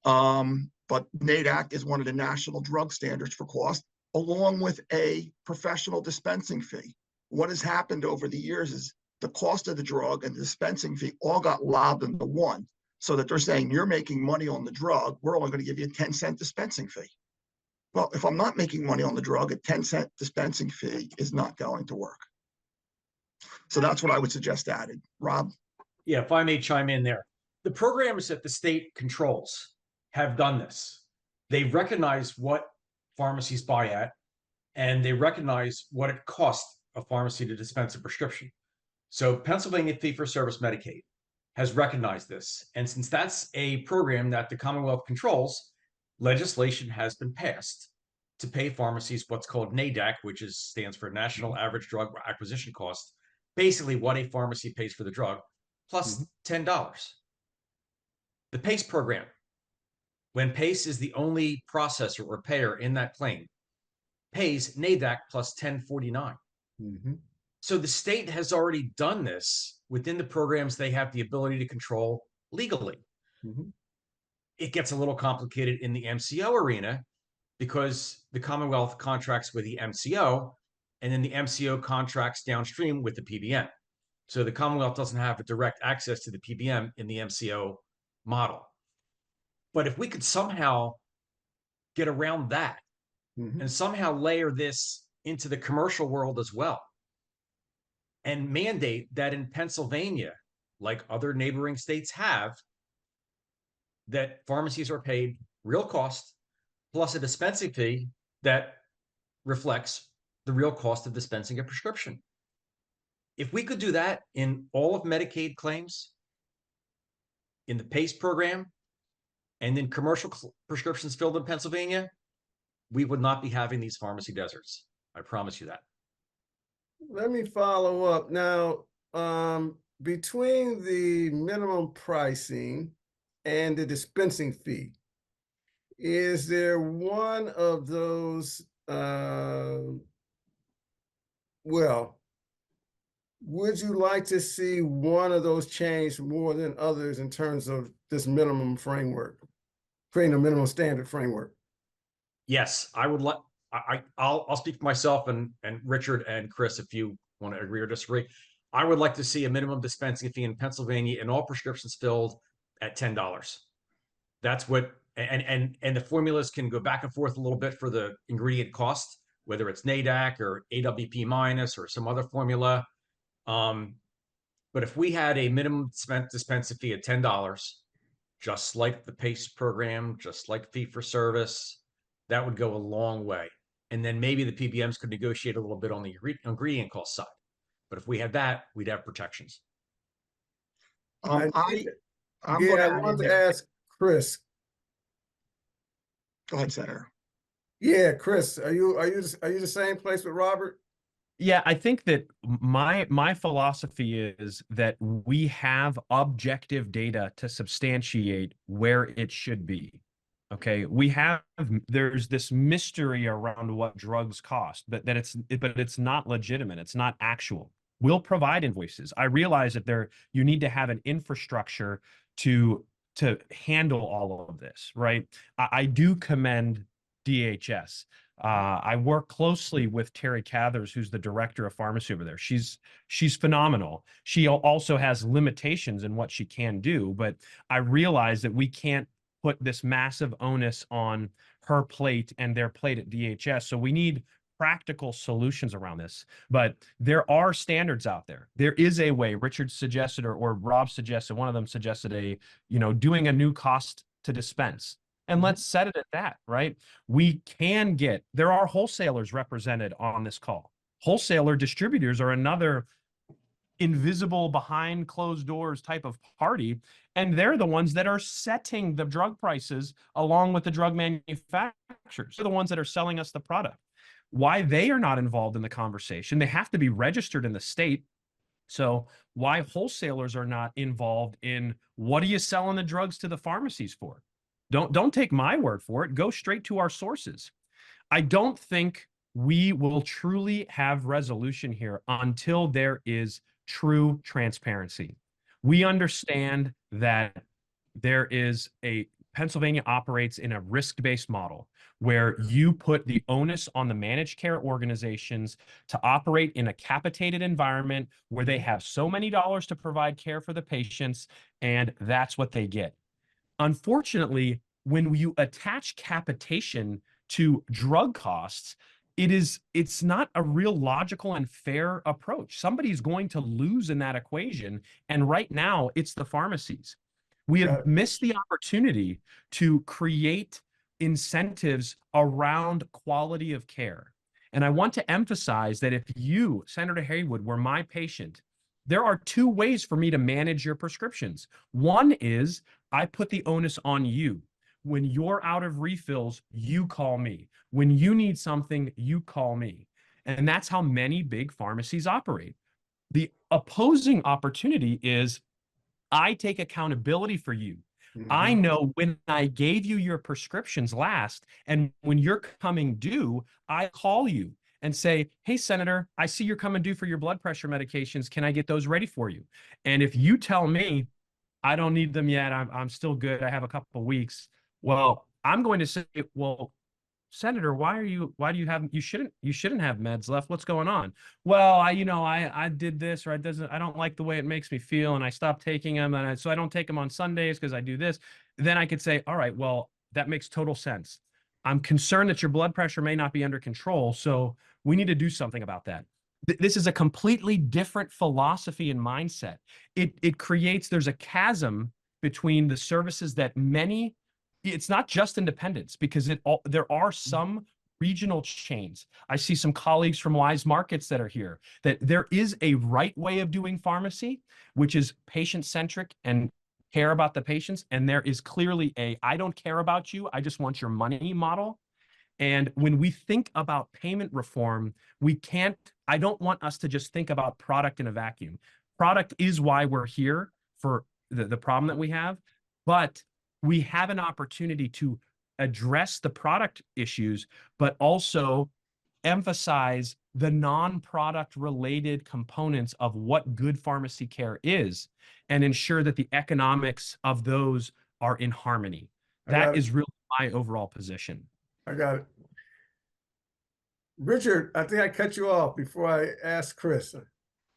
Speaker 4: But NADAC is one of the national drug standards for cost, along with a professional dispensing fee. What has happened over the years is the cost of the drug and the dispensing fee all got lobbed into one, so that they're saying you're making money on the drug, we're only going to give you a 10-cent dispensing fee. Well, if I'm not making money on the drug, a 10-cent dispensing fee is not going to work. So that's what I would suggest added. Rob?
Speaker 3: Yeah, if I may chime in there. The programs that the state controls have done this. They recognize what pharmacies buy at, and they recognize what it costs a pharmacy to dispense a prescription. So Pennsylvania Fee-for-Service Medicaid has recognized this. And since that's a program that the Commonwealth controls, legislation has been passed to pay pharmacies what's called NADAC, which stands for National Average Drug Acquisition Cost, basically what a pharmacy pays for the drug, plus $10. The PACE program, when PACE is the only processor or payer in that claim, pays NADAC plus $10.49. So the state has already done this within the programs they have the ability to control legally. It gets a little complicated in the MCO arena because the Commonwealth contracts with the MCO, and then the MCO contracts downstream with the PBM. So the Commonwealth doesn't have a direct access to the PBM in the MCO model. But if we could somehow get around that and somehow layer this into the commercial world as well, and mandate that in Pennsylvania, like other neighboring states have, that pharmacies are paid real cost plus a dispensing fee that reflects the real cost of dispensing a prescription. If we could do that in all of Medicaid claims, in the PACE program, and in commercial prescriptions filled in Pennsylvania, we would not be having these pharmacy deserts. I promise you that.
Speaker 2: Let me follow up now. Between the minimum pricing and the dispensing fee, is there one of those, well, would you like to see one of those change more than others in terms of this minimum framework, creating a minimum standard framework?
Speaker 3: Yes, I would like. I'll speak for myself and Richard and Chris if you want to agree or disagree. I would like to see a minimum dispensing fee in Pennsylvania and all prescriptions filled at $10. That's what, and the formulas can go back and forth a little bit for the ingredient cost, whether it's NADAC or AWP minus or some other formula. But if we had a minimum dispensing fee at $10, just like the PACE program, just like fee for service, that would go a long way. And then maybe the PBMs could negotiate a little bit on the ingredient cost side. But if we had that, we'd have protections.
Speaker 2: I
Speaker 4: I'm
Speaker 2: wanted
Speaker 4: going
Speaker 2: to ask Chris.
Speaker 4: Go ahead, Senator.
Speaker 2: Yeah, Chris, are you the same place with Robert?
Speaker 6: Yeah, I think that my philosophy is that we have objective data to substantiate where it should be. Okay, there's this mystery around what drugs cost, but it's not legitimate. It's not actual. We'll provide invoices. I realize that you need to have an infrastructure to handle all of this, right? I do commend DHS. I work closely with Terry Cathers, who's the director of pharmacy over there. She's phenomenal. She also has limitations in what she can do, but I realize that we can't put this massive onus on her plate and their plate at DHS. So we need practical solutions around this. But there are standards out there. There is a way. Richard suggested, or Rob suggested, one of them suggested doing a new cost to dispense. And let's set it at that, right? There are wholesalers represented on this call. Wholesaler distributors are another invisible behind closed doors type of party. And they're the ones that are setting the drug prices along with the drug manufacturers. They're the ones that are selling us the product. Why they are not involved in the conversation, they have to be registered in the state. So why wholesalers are not involved in what are you selling the drugs to the pharmacies for? Don't take my word for it. Go straight to our sources. I don't think we will truly have resolution here until there is true transparency. We understand that Pennsylvania operates in a risk-based model where you put the onus on the managed care organizations to operate in a capitated environment where they have so many dollars to provide care for the patients, and that's what they get. Unfortunately, when you attach capitation to drug costs, it's not a real logical and fair approach. Somebody's going to lose in that equation. And right now, it's the pharmacies. We have missed the opportunity to create incentives around quality of care. And I want to emphasize that if you, Senator Haywood, were my patient, there are two ways for me to manage your prescriptions. One is I put the onus on you. When you're out of refills, you call me. When you need something, you call me. And that's how many big pharmacies operate. The opposing opportunity is I take accountability for you. I know when I gave you your prescriptions last, and when you're coming due, I call you and say, hey, Senator, I see you're coming due for your blood pressure medications. Can I get those ready for you? And if you tell me, I don't need them yet, I'm still good, I have a couple of weeks, well, I'm going to say, well, Senator, you shouldn't have meds left. What's going on? Well, I did this, or I don't like the way it makes me feel, and I stopped taking them, and so I don't take them on Sundays because I do this. Then I could say, all right, well, that makes total sense. I'm concerned that your blood pressure may not be under control, so we need to do something about that. This is a completely different philosophy and mindset. There's a chasm between the services that it's not just independents, because there are some regional chains. I see some colleagues from Wise Markets that are here, that there is a right way of doing pharmacy, which is patient-centric and care about the patients. And there is clearly I don't care about you, I just want your money model. And when we think about payment reform, I don't want us to just think about product in a vacuum. Product is why we're here, for the problem that we have, but we have an opportunity to address the product issues, but also emphasize the non-product related components of what good pharmacy care is, and ensure that the economics of those are in harmony. That is really my overall position.
Speaker 2: I got it. Richard, I think I cut you off before I asked Chris.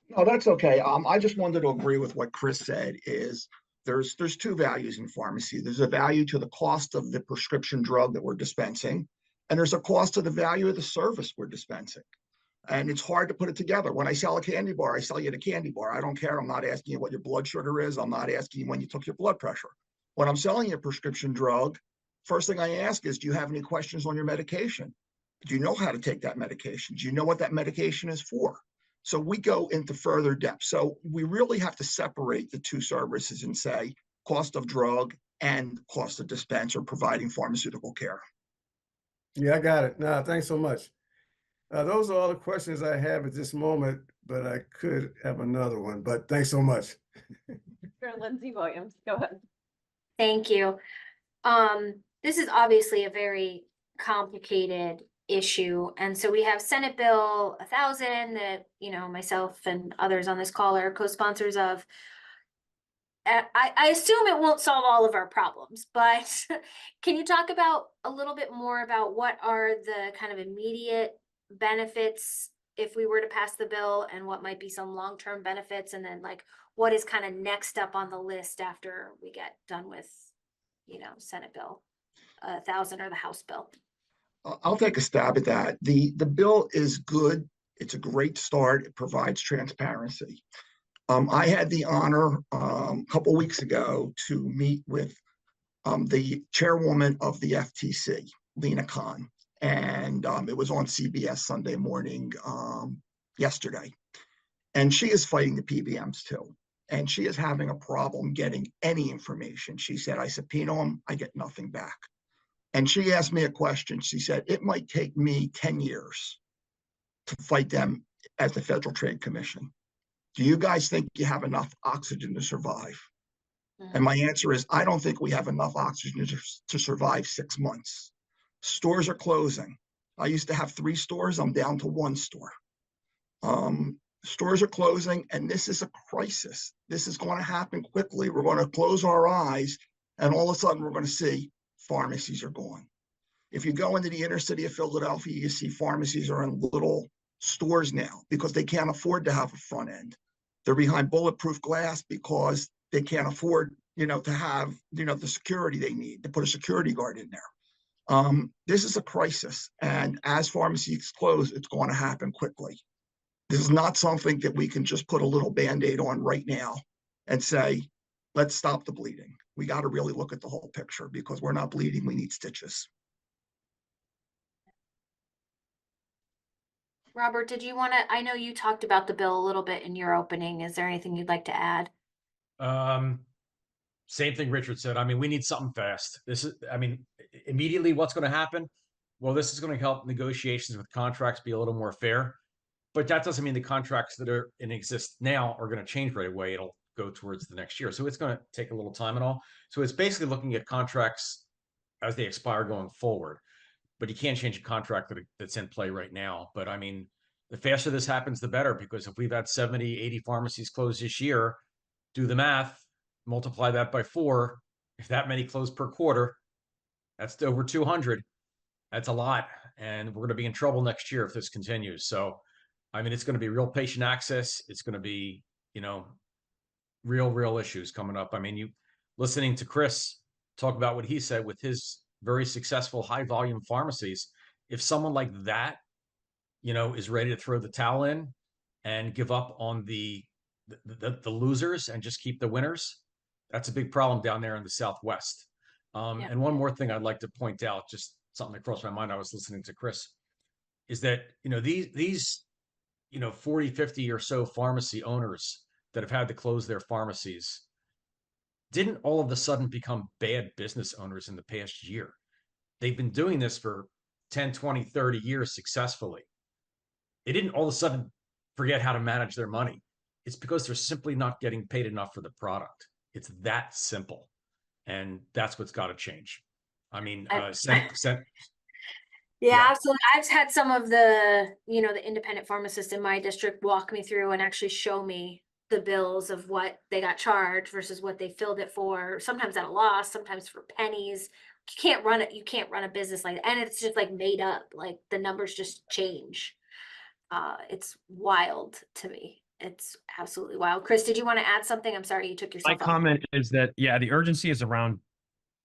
Speaker 4: No, that's okay. I just wanted to agree with what Chris said. Is there's two values in pharmacy. There's a value to the cost of the prescription drug that we're dispensing, and there's a cost to the value of the service we're dispensing. And it's hard to put it together. When I sell a candy bar, I sell you the candy bar. I don't care. I'm not asking you what your blood sugar is. I'm not asking you when you took your blood pressure. When I'm selling you a prescription drug, first thing I ask is, do you have any questions on your medication? Do you know how to take that medication? Do you know what that medication is for? So we go into further depth. So we really have to separate the two services and say cost of drug and cost of dispense or providing pharmaceutical care.
Speaker 2: Yeah, I got it. No, thanks so much. Those are all the questions I have at this moment, but I could have another one, but thanks so much.
Speaker 1: Lindsay Williams, go ahead.
Speaker 7: Thank you. This is obviously a very complicated issue. And so we have Senate Bill 1000 that, you know, myself and others on this call are co-sponsors of. I assume it won't solve all of our problems, but can you talk about a little bit more about what are the kind of immediate benefits if we were to pass the bill, and what might be some long-term benefits, and then like what is kind of next up on the list after we get done with, you know, Senate Bill 1000 or the House bill?
Speaker 4: I'll take a stab at that. The bill is good. It's a great start. It provides transparency. I had the honor a couple weeks ago to meet with the chairwoman of the FTC, Lena Khan, and it was on CBS Sunday morning yesterday. And she is fighting the PBMs too. And she is having a problem getting any information. She said, I subpoena them, I get nothing back. And she asked me a question. She said, it might take me 10 years to fight them as the Federal Trade Commission. Do you guys think you have enough oxygen to survive? And my answer is, I don't think we have enough oxygen to survive 6 months. Stores are closing. I used to have 3 stores. I'm down to 1 store. Stores are closing, and this is a crisis. This is going to happen quickly. We're going to close our eyes, and all of a sudden we're going to see pharmacies are gone. If you go into the inner city of Philadelphia, you see pharmacies are in little stores now because they can't afford to have a front end. They're behind bulletproof glass because they can't afford, you know, to have, you know, the security they need to put a security guard in there. This is a crisis, and as pharmacies close, it's going to happen quickly. This is not something that we can just put a little Band-Aid on right now and say, let's stop the bleeding. We got to really look at the whole picture, because we're not bleeding, we need stitches.
Speaker 7: Robert, did you want to, I know you talked about the bill a little bit in your opening. Is there anything you'd like to add?
Speaker 3: Same thing Richard said. I mean, we need something fast. This is, I mean, immediately what's going to happen? Well, this is going to help negotiations with contracts be a little more fair, but that doesn't mean the contracts that are in exist now are going to change right away. It'll go towards the next year. So it's going to take a little time and all. So it's basically looking at contracts as they expire going forward, but you can't change a contract that's in play right now. But I mean, the faster this happens, the better, because if we've had 70, 80 pharmacies close this year, do the math, multiply that by 4. If that many close per quarter, that's over 200. That's a lot. And we're going to be in trouble next year if this continues. So, I mean, it's going to be real patient access. It's going to be, you know, real issues coming up. I mean, you listening to Chris talk about what he said with his very successful high volume pharmacies. If someone like that, you know, is ready to throw the towel in and give up on the losers and just keep the winners, that's a big problem down there in the Southwest.
Speaker 7: Yeah.
Speaker 3: And one more thing I'd like to point out, just something that crossed my mind. I was listening to Chris, is that, you know, these, you know, 40, 50 or so pharmacy owners that have had to close their pharmacies didn't all of a sudden become bad business owners in the past year. They've been doing this for 10, 20, 30 years successfully. They didn't all of a sudden forget how to manage their money. It's because they're simply not getting paid enough for the product. It's that simple. And that's what's got to change. I mean,
Speaker 7: Yeah,
Speaker 3: Yeah.
Speaker 7: absolutely. I've had some of the, you know, the independent pharmacists in my district walk me through and actually show me the bills of what they got charged versus what they filled it for, sometimes at a loss, sometimes for pennies. You can't run it. You can't run a business like that. And it's just like made up, like the numbers just change. It's wild to me. It's absolutely wild. Chris, did you want to add something? I'm sorry, you took yourself
Speaker 6: My
Speaker 7: off.
Speaker 6: comment is that, yeah, the urgency is around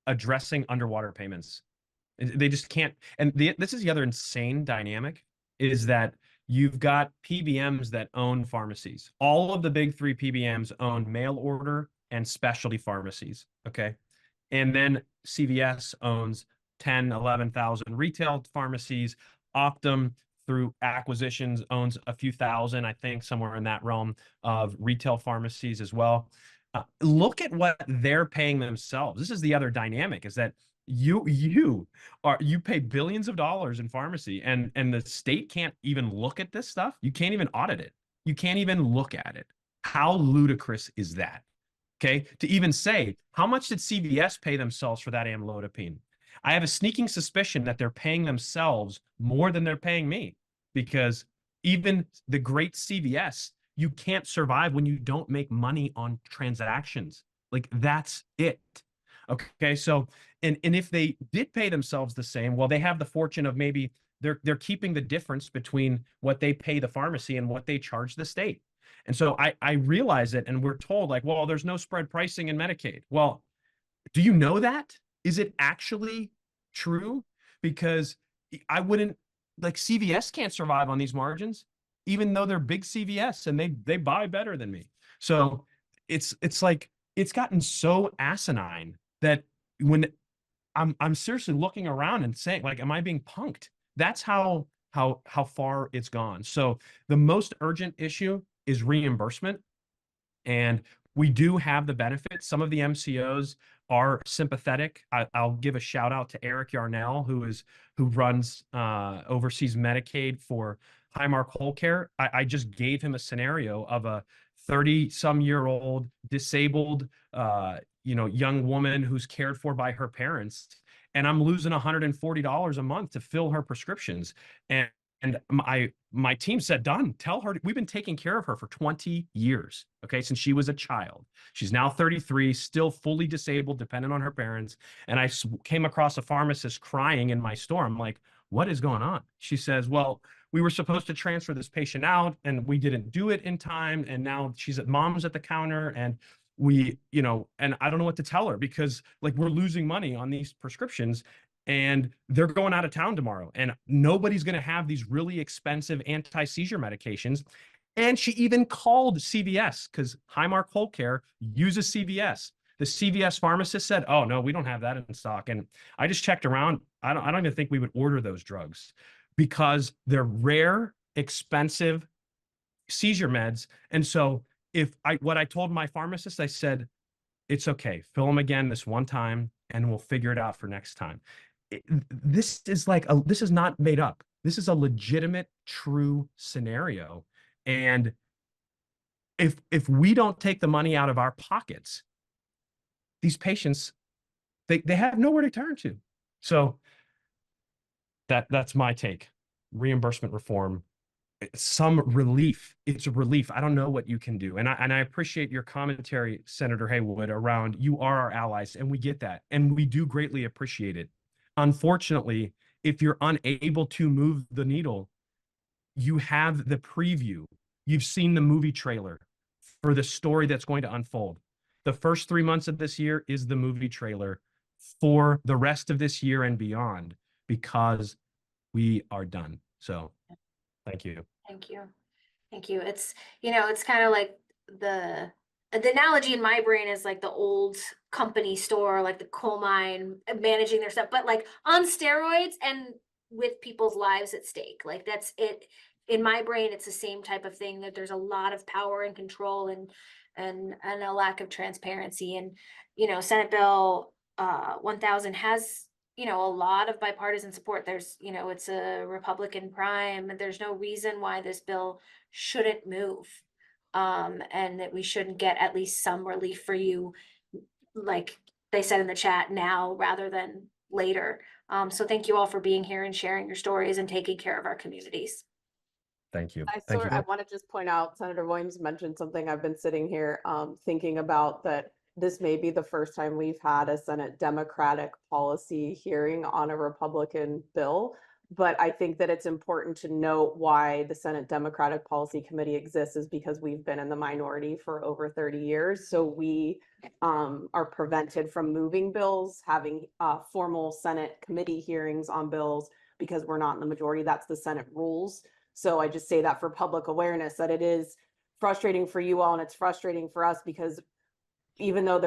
Speaker 6: addressing underwater payments. They just can't. And this is the other insane dynamic, is that you've got PBMs that own pharmacies. All of the big 3 PBMs own mail order and specialty pharmacies. Okay. And then CVS owns 10, 11,000 retail pharmacies. Optum, through acquisitions, owns a few thousand, I think, somewhere in that realm of retail pharmacies as well. Look at what they're paying themselves. This is the other dynamic, is that You pay billions of dollars in pharmacy, and the state can't even look at this stuff. You can't even audit it. You can't even look at it. How ludicrous is that? Okay, to even say, how much did CVS pay themselves for that amlodipine? I have a sneaking suspicion that they're paying themselves more than they're paying me, because even the great CVS, you can't survive when you don't make money on transactions. Like, that's it. Okay, so and if they did pay themselves the same, well, they have the fortune of maybe they're keeping the difference between what they pay the pharmacy and what they charge the state. And so I realize it, and we're told like, well, there's no spread pricing in Medicaid. Well, do you know that? Is it actually true? Because I wouldn't, like, CVS can't survive on these margins, even though they're big CVS and they buy better than me. So it's like it's gotten so asinine that when I'm seriously looking around and saying, like, am I being punked? That's how far it's gone. So the most urgent issue is reimbursement. And we do have the benefits. Some of the MCOs are sympathetic. I'll give a shout out to Eric Yarnell, who runs oversees Medicaid for Highmark Whole Care. I just gave him a scenario of a 30-some-year-old disabled young woman who's cared for by her parents, and I'm losing $140 a month to fill her prescriptions. And my team said, done, tell her we've been taking care of her for 20 years, okay, since she was a child. She's now 33, still fully disabled, dependent on her parents. And I came across a pharmacist crying in my store. I'm like, what is going on? She says, well, we were supposed to transfer this patient out and we didn't do it in time. And now mom's at the counter, and and I don't know what to tell her, because like we're losing money on these prescriptions, and they're going out of town tomorrow, and nobody's going to have these really expensive anti-seizure medications. And she even called CVS, because Highmark Whole Care uses CVS. The CVS pharmacist said, oh no, we don't have that in stock. And I just checked around. I don't even think we would order those drugs, because they're rare, expensive seizure meds. And so what I told my pharmacist, I said, it's okay, fill them again this one time and we'll figure it out for next time. This is not made up. This is a legitimate, true scenario. And if we don't take the money out of our pockets, these patients, they have nowhere to turn to. So that's my take. Reimbursement reform, some relief. It's a relief. I don't know what you can do. And I appreciate your commentary, Senator Haywood, around you are our allies, and we get that. And we do greatly appreciate it. Unfortunately, if you're unable to move the needle, you have the preview. You've seen the movie trailer for the story that's going to unfold. The first 3 months of this year is the movie trailer for the rest of this year and beyond, because we are done. So thank you.
Speaker 7: Thank you. Thank you. It's kind of like the analogy in my brain is like the old company store, like the coal mine managing their stuff, but like on steroids and with people's lives at stake. Like that's it. In my brain, it's the same type of thing, that there's a lot of power and control and a lack of transparency. And, Senate Bill 1000 has, a lot of bipartisan support. There's, it's a Republican prime, and there's no reason why this bill shouldn't move. And that we shouldn't get at least some relief for you, like they said in the chat, now rather than later. So thank you all for being here and sharing your stories and taking care of our communities.
Speaker 6: Thank you.
Speaker 1: I
Speaker 6: Thank you.
Speaker 1: want to just point out, Senator Williams mentioned something I've been sitting here thinking about, that this may be the first time we've had a Senate Democratic policy hearing on a Republican bill. But I think that it's important to note why the Senate Democratic Policy Committee exists is because we've been in the minority for over 30 years. So we are prevented from moving bills, having formal Senate committee hearings on bills, because we're not in the majority. That's the Senate rules. So I just say that for public awareness, that it is frustrating for you all, and it's frustrating for us, because even though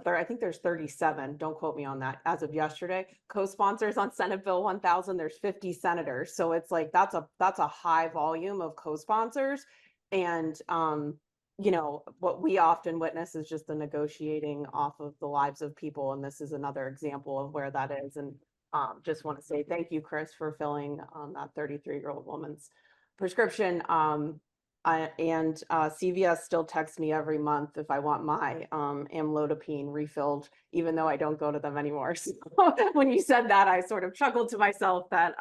Speaker 1: I think there's 37, don't quote me on that, as of yesterday, co-sponsors on Senate Bill 1000, there's 50 senators. So it's like, that's a high volume of co-sponsors. And you know, what we often witness is just the negotiating off of the lives of people, and this is another example of where that is. And just want to say thank you, Chris, for filling that 33-year-old woman's prescription. CVS still texts me every month if I want my amlodipine refilled, even though I don't go to them anymore. So when you said that, I sort of chuckled to myself that,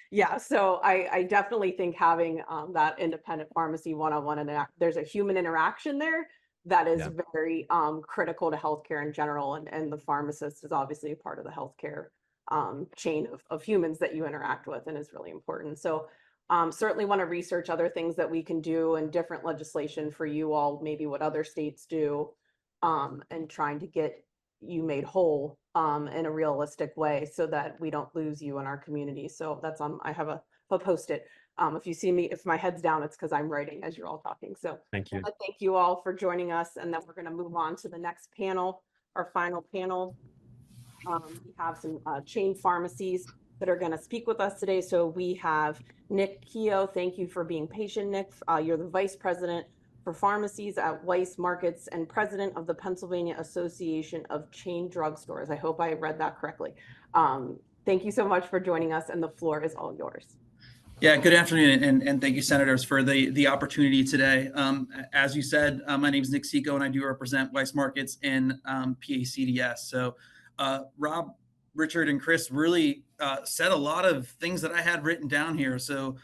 Speaker 1: yeah, so I definitely think having that independent pharmacy one-on-one, and there's a human interaction there that is
Speaker 6: Yeah.
Speaker 1: very critical to healthcare in general. And the pharmacist is obviously a part of the healthcare chain of humans that you interact with, and is really important. So certainly want to research other things that we can do and different legislation for you all, maybe what other states do, and trying to get you made whole in a realistic way so that we don't lose you in our community. So that's on, I have a Post-it. If you see me, if my head's down, it's because I'm writing as you're all talking. So
Speaker 6: Thank you.
Speaker 1: thank you all for joining us. And then we're going to move on to the next panel, our final panel. We have some chain pharmacies that are going to speak with us today. So we have Nick Keogh. Thank you for being patient, Nick. You're the Vice President for Pharmacies at Weis Markets and President of the Pennsylvania Association of Chain Drugstores. I hope I read that correctly. Thank you so much for joining us, and the floor is all yours.
Speaker 8: Yeah, good afternoon, and thank you, Senators, for the opportunity today. As you said, my name is Nick Seco, and I do represent Weis Markets and PACDS. So Rob, Richard, and Chris really said a lot of things that I had written down here. So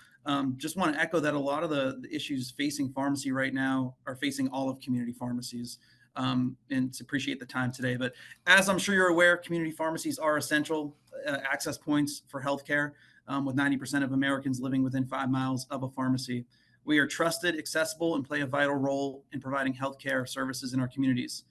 Speaker 8: just want to echo that a lot of the issues facing pharmacy right now are facing all of community pharmacies, and to appreciate the time today. But as I'm sure you're aware, community pharmacies are essential access points for healthcare, with 90% of Americans living within 5 miles of a pharmacy. We are trusted, accessible, and play a vital role in providing healthcare services in our communities.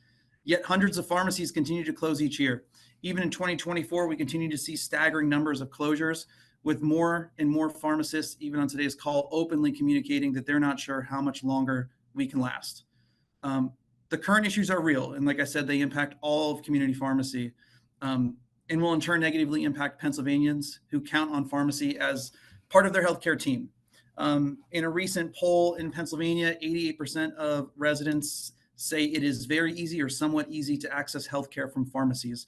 Speaker 8: Yet hundreds of pharmacies continue to close each year. Even in 2024, we continue to see staggering numbers of closures, with more and more pharmacists, even on today's call, openly communicating that they're not sure how much longer we can last. The current issues are real, and like I said, they impact all of community pharmacy, and will in turn negatively impact Pennsylvanians who count on pharmacy as part of their healthcare team. In a recent poll in Pennsylvania, 88% of residents say it is very easy or somewhat easy to access healthcare from pharmacies,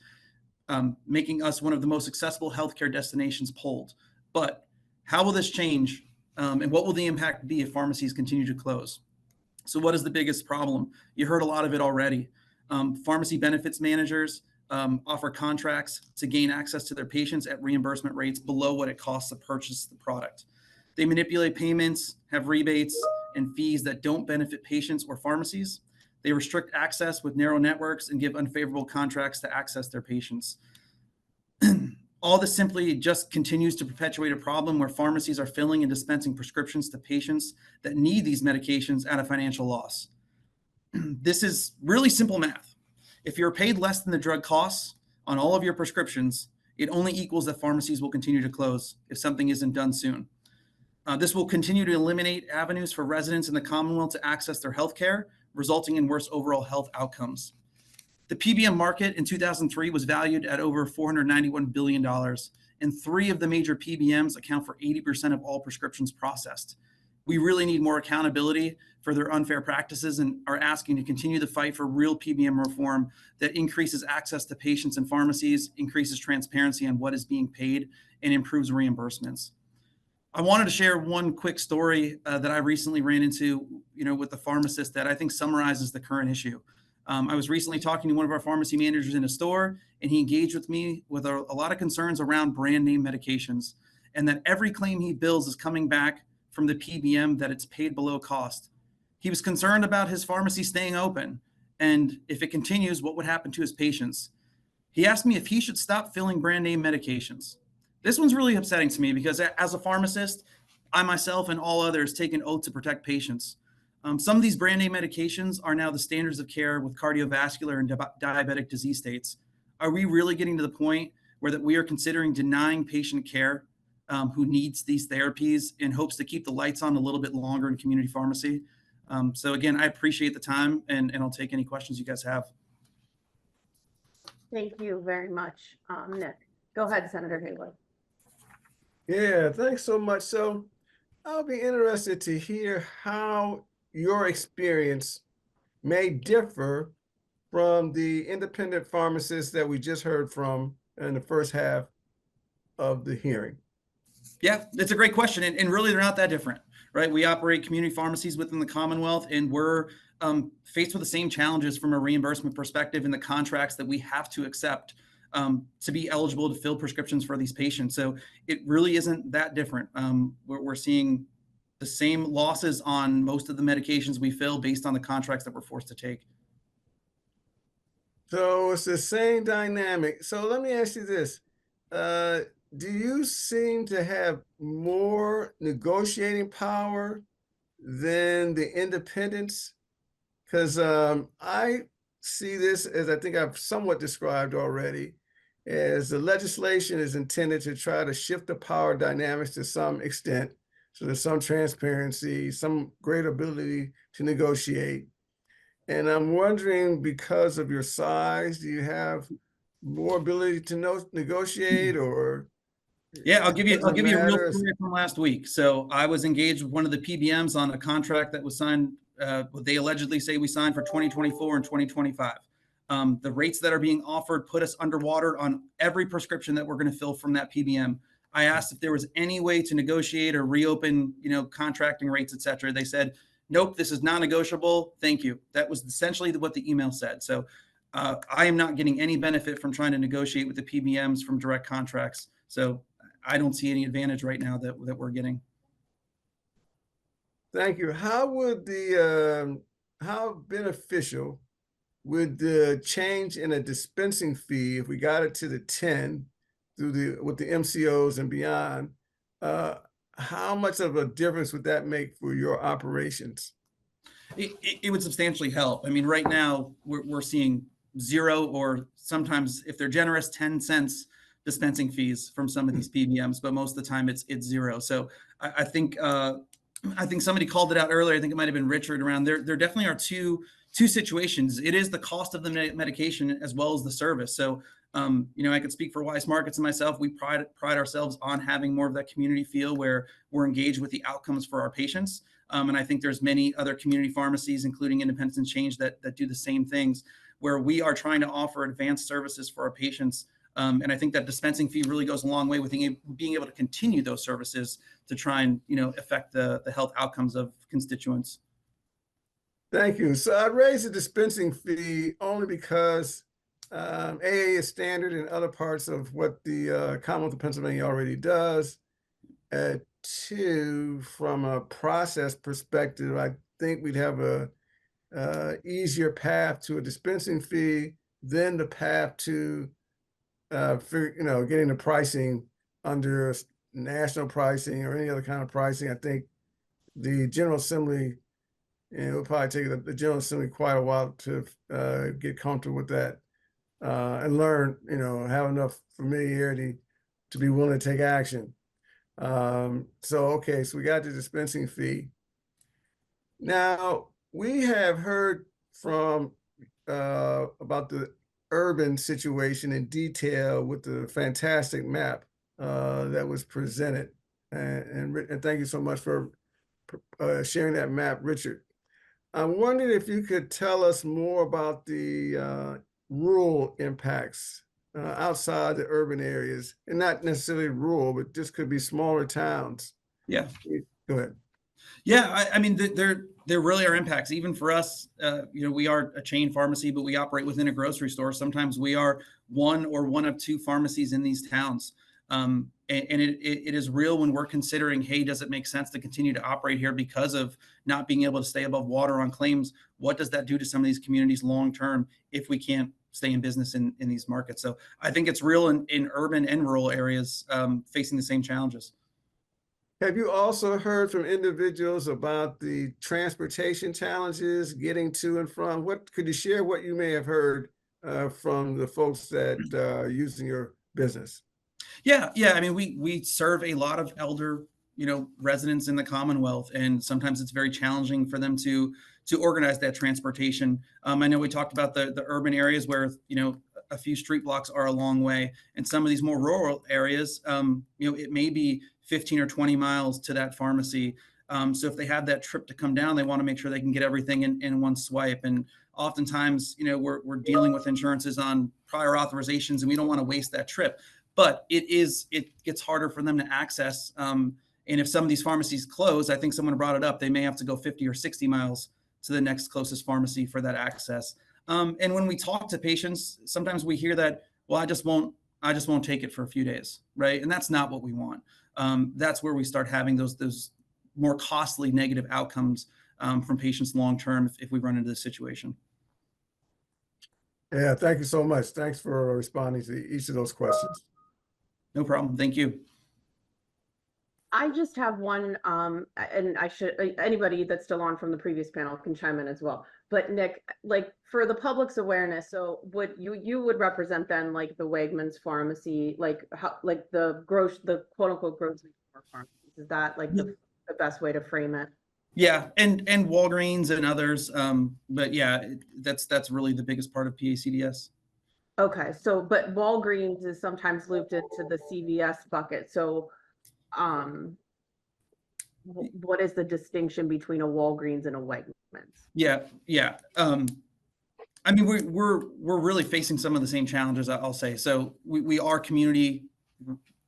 Speaker 8: making us one of the most accessible healthcare destinations polled. But how will this change, and what will the impact be if pharmacies continue to close? So what is the biggest problem? You heard a lot of it already. Pharmacy benefits managers offer contracts to gain access to their patients at reimbursement rates below what it costs to purchase the product. They manipulate payments, have rebates and fees that don't benefit patients or pharmacies. They restrict access with narrow networks and give unfavorable contracts to access their patients. All this simply just continues to perpetuate a problem where pharmacies are filling and dispensing prescriptions to patients that need these medications at a financial loss. This is really simple math. If you're paid less than the drug costs on all of your prescriptions, it only equals that pharmacies will continue to close if something isn't done soon. This will continue to eliminate avenues for residents in the Commonwealth to access their health care, resulting in worse overall health outcomes. The PBM market in 2003 was valued at over $491 billion, and 3 of the major PBMs account for 80% of all prescriptions processed. We really need more accountability for their unfair practices and are asking to continue the fight for real PBM reform that increases access to patients and pharmacies, increases transparency on what is being paid, and improves reimbursements. I wanted to share one quick story that I recently ran into, with a pharmacist that I think summarizes the current issue. I was recently talking to one of our pharmacy managers in a store, and he engaged with me with a lot of concerns around brand name medications, and that every claim he bills is coming back from the PBM that it's paid below cost. He was concerned about his pharmacy staying open, and if it continues, what would happen to his patients. He asked me if he should stop filling brand name medications. This one's really upsetting to me because as a pharmacist, I myself and all others take an oath to protect patients. Some of these brand name medications are now the standards of care with cardiovascular and diabetic disease states. Are we really getting to the point where that we are considering denying patient care who needs these therapies in hopes to keep the lights on a little bit longer in community pharmacy? So again, I appreciate the time, and I'll take any questions you guys have.
Speaker 1: Thank you very much, Nick. Go ahead, Senator Haywood.
Speaker 2: Yeah, thanks so much. So I'll be interested to hear how your experience may differ from the independent pharmacists that we just heard from in the first half of the hearing?
Speaker 8: Yeah, it's a great question. And really, they're not that different, right? We operate community pharmacies within the Commonwealth, and we're faced with the same challenges from a reimbursement perspective in the contracts that we have to accept to be eligible to fill prescriptions for these patients. So it really isn't that different. We're seeing the same losses on most of the medications we fill based on the contracts that we're forced to take.
Speaker 2: So it's the same dynamic. So let me ask you this. Do you seem to have more negotiating power than the independents? Because I see this as, I think I've somewhat described already, as the legislation is intended to try to shift the power dynamics to some extent. So there's some transparency, some greater ability to negotiate. And I'm wondering, because of your size, do you have more ability to negotiate, or?
Speaker 8: Yeah, I'll give you a
Speaker 2: doesn't
Speaker 8: real
Speaker 2: matter?
Speaker 8: story from last week. So I was engaged with one of the PBMs on a contract that was signed. What they allegedly say we signed for 2024 and 2025. The rates that are being offered put us underwater on every prescription that we're going to fill from that PBM. I asked if there was any way to negotiate or reopen, contracting rates, et cetera. They said, nope, this is non-negotiable. Thank you. That was essentially what the email said. So I am not getting any benefit from trying to negotiate with the PBMs from direct contracts. So I don't see any advantage right now that we're getting.
Speaker 2: Thank you. How would how beneficial would the change in a dispensing fee, if we got it to the 10 with the MCOs and beyond, how much of a difference would that make for your operations?
Speaker 8: It would substantially help. I mean, right now we're seeing 0, or sometimes, if they're generous, 10 cents dispensing fees from some of these PBMs, but most of the time it's 0. So I think somebody called it out earlier. I think it might have been Richard around there. There definitely are two situations. It is the cost of the medication as well as the service. So, I could speak for Weis Markets and myself. We pride ourselves on having more of that community feel where we're engaged with the outcomes for our patients. And I think there's many other community pharmacies, including Independence and Change, that do the same things, where we are trying to offer advanced services for our patients. And I think that dispensing fee really goes a long way with being able to continue those services to try and, affect the health outcomes of constituents.
Speaker 2: Thank you. So I raised the dispensing fee only because AA is standard in other parts of what the Commonwealth of Pennsylvania already does. 2, from a process perspective, I think we'd have a easier path to a dispensing fee than the path to getting the pricing under national pricing or any other kind of pricing. I think the General Assembly, it will probably take the General Assembly quite a while to get comfortable with that and learn, have enough familiarity to be willing to take action. So we got the dispensing fee. Now, we have heard from about the urban situation in detail with the fantastic map that was presented. And thank you so much for sharing that map, Richard. I'm wondering if you could tell us more about the rural impacts outside the urban areas, and not necessarily rural, but this could be smaller towns.
Speaker 8: Yeah.
Speaker 2: Go ahead.
Speaker 8: Yeah, I mean, there really are impacts. Even for us, we are a chain pharmacy, but we operate within a grocery store. Sometimes we are one of 2 pharmacies in these towns. And it is real when we're considering, hey, does it make sense to continue to operate here because of not being able to stay above water on claims? What does that do to some of these communities long term if we can't stay in business in these markets? So I think it's real in urban and rural areas facing the same challenges.
Speaker 2: Have you also heard from individuals about the transportation challenges getting to and from? Could you share what you may have heard from the folks that are using your business? Yeah.
Speaker 8: I mean, we serve a lot of elder, residents in the Commonwealth, and sometimes it's very challenging for them to organize that transportation. I know we talked about the urban areas where, a few street blocks are a long way, and some of these more rural areas, it may be 15 or 20 miles to that pharmacy. So if they had that trip to come down, they want to make sure they can get everything in one swipe. And oftentimes, we're dealing with insurances on prior authorizations, and we don't want to waste that trip. But it gets harder for them to access. And if some of these pharmacies close, I think someone brought it up, they may have to go 50 or 60 miles to the next closest pharmacy for that access. And when we talk to patients, sometimes we hear that, well, I just won't take it for a few days, right? And that's not what we want. That's where we start having those more costly negative outcomes from patients long-term if we run into this situation.
Speaker 2: Yeah, thank you so much. Thanks for responding to each of those questions.
Speaker 8: No problem. Thank you.
Speaker 1: I just have one, and anybody that's still on from the previous panel can chime in as well. But Nick, like for the public's awareness, so would you would represent then like the Wegmans pharmacy, like the quote unquote grocery store pharmacies? Is that like the best way to frame it?
Speaker 8: Yeah, and Walgreens and others, but yeah, that's really the biggest part of PACDS.
Speaker 1: Okay, so but Walgreens is sometimes looped into the CVS bucket. So, what is the distinction between a Walgreens and a Wegmans?
Speaker 8: Yeah. I mean, we're really facing some of the same challenges, I'll say. So we are community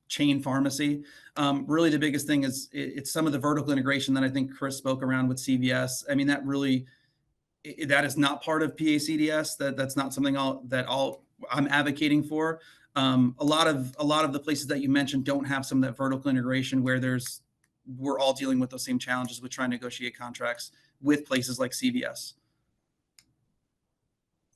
Speaker 8: chain pharmacy. Really, the biggest thing is it's some of the vertical integration that I think Chris spoke around with CVS. I mean, that is not part of PACDS. That's not something I'm advocating for. A lot of the places that you mentioned don't have some of that vertical integration where we're all dealing with those same challenges with trying to negotiate contracts with places like CVS.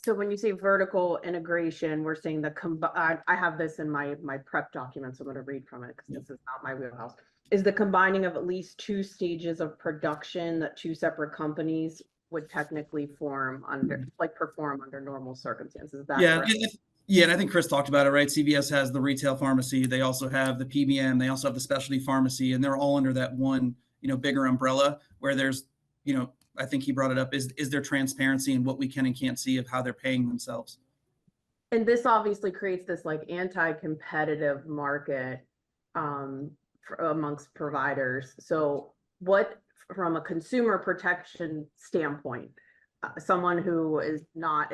Speaker 1: So when you say vertical integration, we're saying I have this in my prep documents. I'm going to read from it because this is not my wheelhouse. Is the combining of at least 2 stages of production that 2 separate companies would technically perform under normal circumstances? Is that correct?
Speaker 8: Yeah, and I think Chris talked about it, right? CVS has the retail pharmacy. They also have the PBM. They also have the specialty pharmacy, and they're all under that one, bigger umbrella where there's, I think he brought it up, is there transparency in what we can and can't see of how they're paying themselves?
Speaker 1: And this obviously creates this like anti-competitive market amongst providers. So what, from a consumer protection standpoint, someone who is not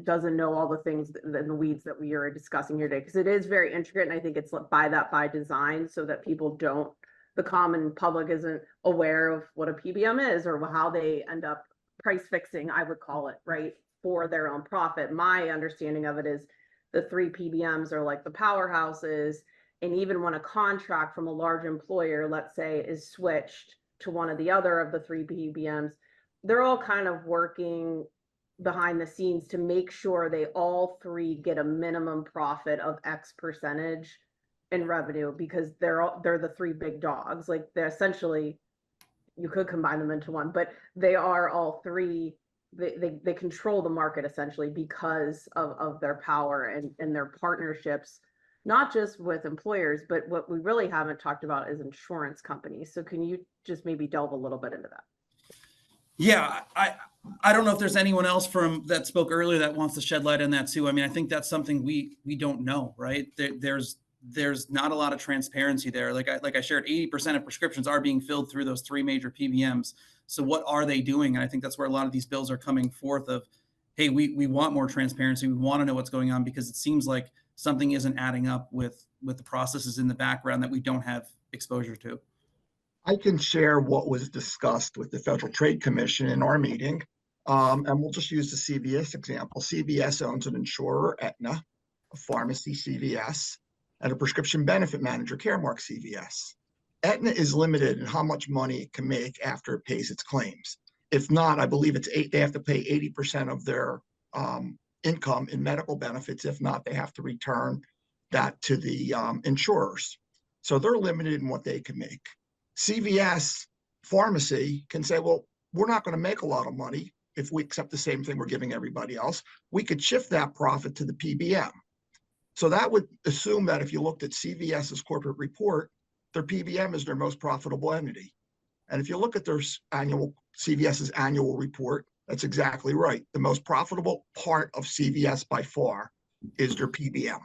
Speaker 1: doesn't know all the things in the weeds that we are discussing here today, because it is very intricate, and I think it's by design so that the common public isn't aware of what a PBM is or how they end up price fixing, I would call it, right, for their own profit. My understanding of it is the 3 PBMs are like the powerhouses, and even when a contract from a large employer, let's say, is switched to one of the other of the 3 PBMs, they're all kind of working behind the scenes to make sure they all 3 get a minimum profit of X percentage in revenue, because they're the 3 big dogs. Like, they're essentially, you could combine them into one, but they are all 3. They control the market essentially because of their power and their partnerships, not just with employers, but what we really haven't talked about is insurance companies. So can you just maybe delve a little bit into that?
Speaker 8: Yeah, I don't know if there's anyone else that spoke earlier that wants to shed light on that too. I mean, I think that's something we don't know, right? There's not a lot of transparency there. Like I shared, 80% of prescriptions are being filled through those 3 major PBMs. So what are they doing? And I think that's where a lot of these bills are coming forth of, hey, we want more transparency. We want to know what's going on, because it seems like something isn't adding up with the processes in the background that we don't have exposure to.
Speaker 4: I can share what was discussed with the Federal Trade Commission in our meeting. And we'll just use the CVS example. CVS owns an insurer, Aetna, a pharmacy, CVS, and a prescription benefit manager, Caremark, CVS. Aetna is limited in how much money it can make after it pays its claims. If not, I believe they have to pay 80% of their income in medical benefits. If not, they have to return that to the insurers. So they're limited in what they can make. CVS pharmacy can say, well, we're not going to make a lot of money if we accept the same thing we're giving everybody else. We could shift that profit to the PBM. So that would assume that if you looked at CVS's corporate report, their PBM is their most profitable entity. And if you look at their CVS's annual report, that's exactly right. The most profitable part of CVS by far is their PBM.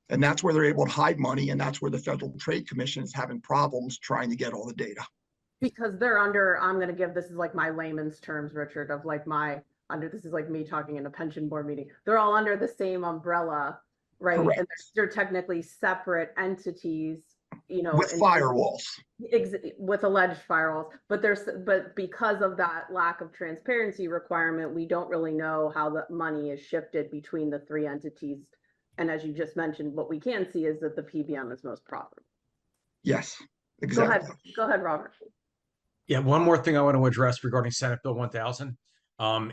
Speaker 4: And that's where they're able to hide money, and that's where the Federal Trade Commission is having problems trying to get all the data.
Speaker 1: Because they're under, I'm gonna give, this is like my layman's terms, Richard, of like this is like me talking in a pension board meeting. They're all under the same umbrella, right?
Speaker 4: Correct.
Speaker 1: And they're technically separate entities, you know.
Speaker 4: With
Speaker 1: and-
Speaker 4: firewalls.
Speaker 1: With alleged firewalls, but because of that lack of transparency requirement, we don't really know how the money is shifted between the three entities. And as you just mentioned, what we can see is that the PBM is most profitable.
Speaker 4: Yes,
Speaker 1: Go
Speaker 4: exactly.
Speaker 1: ahead, go ahead, Robert.
Speaker 3: Yeah, one more thing I want to address regarding Senate Bill 1000.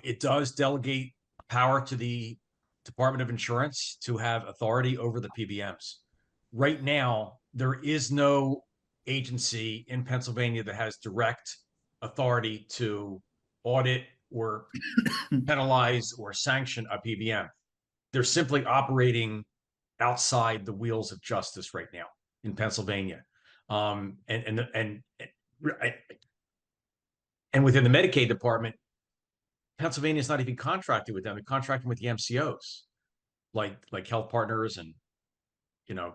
Speaker 3: It does delegate power to the Department of Insurance to have authority over the PBMs. Right now, there is no agency in Pennsylvania that has direct authority to audit or penalize or sanction a PBM. They're simply operating outside the wheels of justice right now in Pennsylvania. And within the Medicaid department, Pennsylvania is not even contracted with them. They're contracting with the MCOs, like Health Partners and, you know,